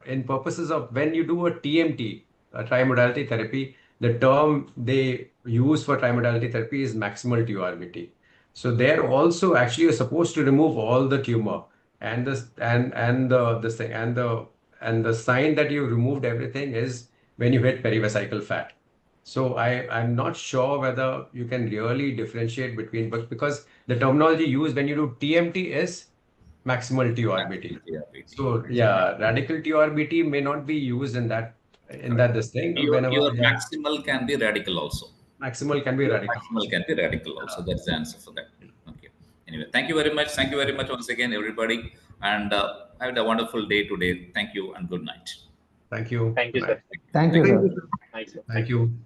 in purposes of when you do a TMT, a trimodality therapy, the term they use for trimodality therapy is maximal TURBT. So there also actually you're supposed to remove all the tumor and this and the this thing and the sign that you removed everything is when you hit perivesical fat. So I'm not sure whether you can really differentiate between, but because the terminology used when you do TMT is maximal TURBT. So yeah, radical TURBT may not be used in that this thing. Your Whenever maximal can be radical also. maximal can be radical. Maximal can be radical also. That's the answer for that. Okay. Anyway, thank you very much. Thank you very much once again, everybody. And have a wonderful day today. Thank you and good night. Thank you. Thank you, sir. Thank you, Thank sir. you, sir. Nice, sir. Thank you.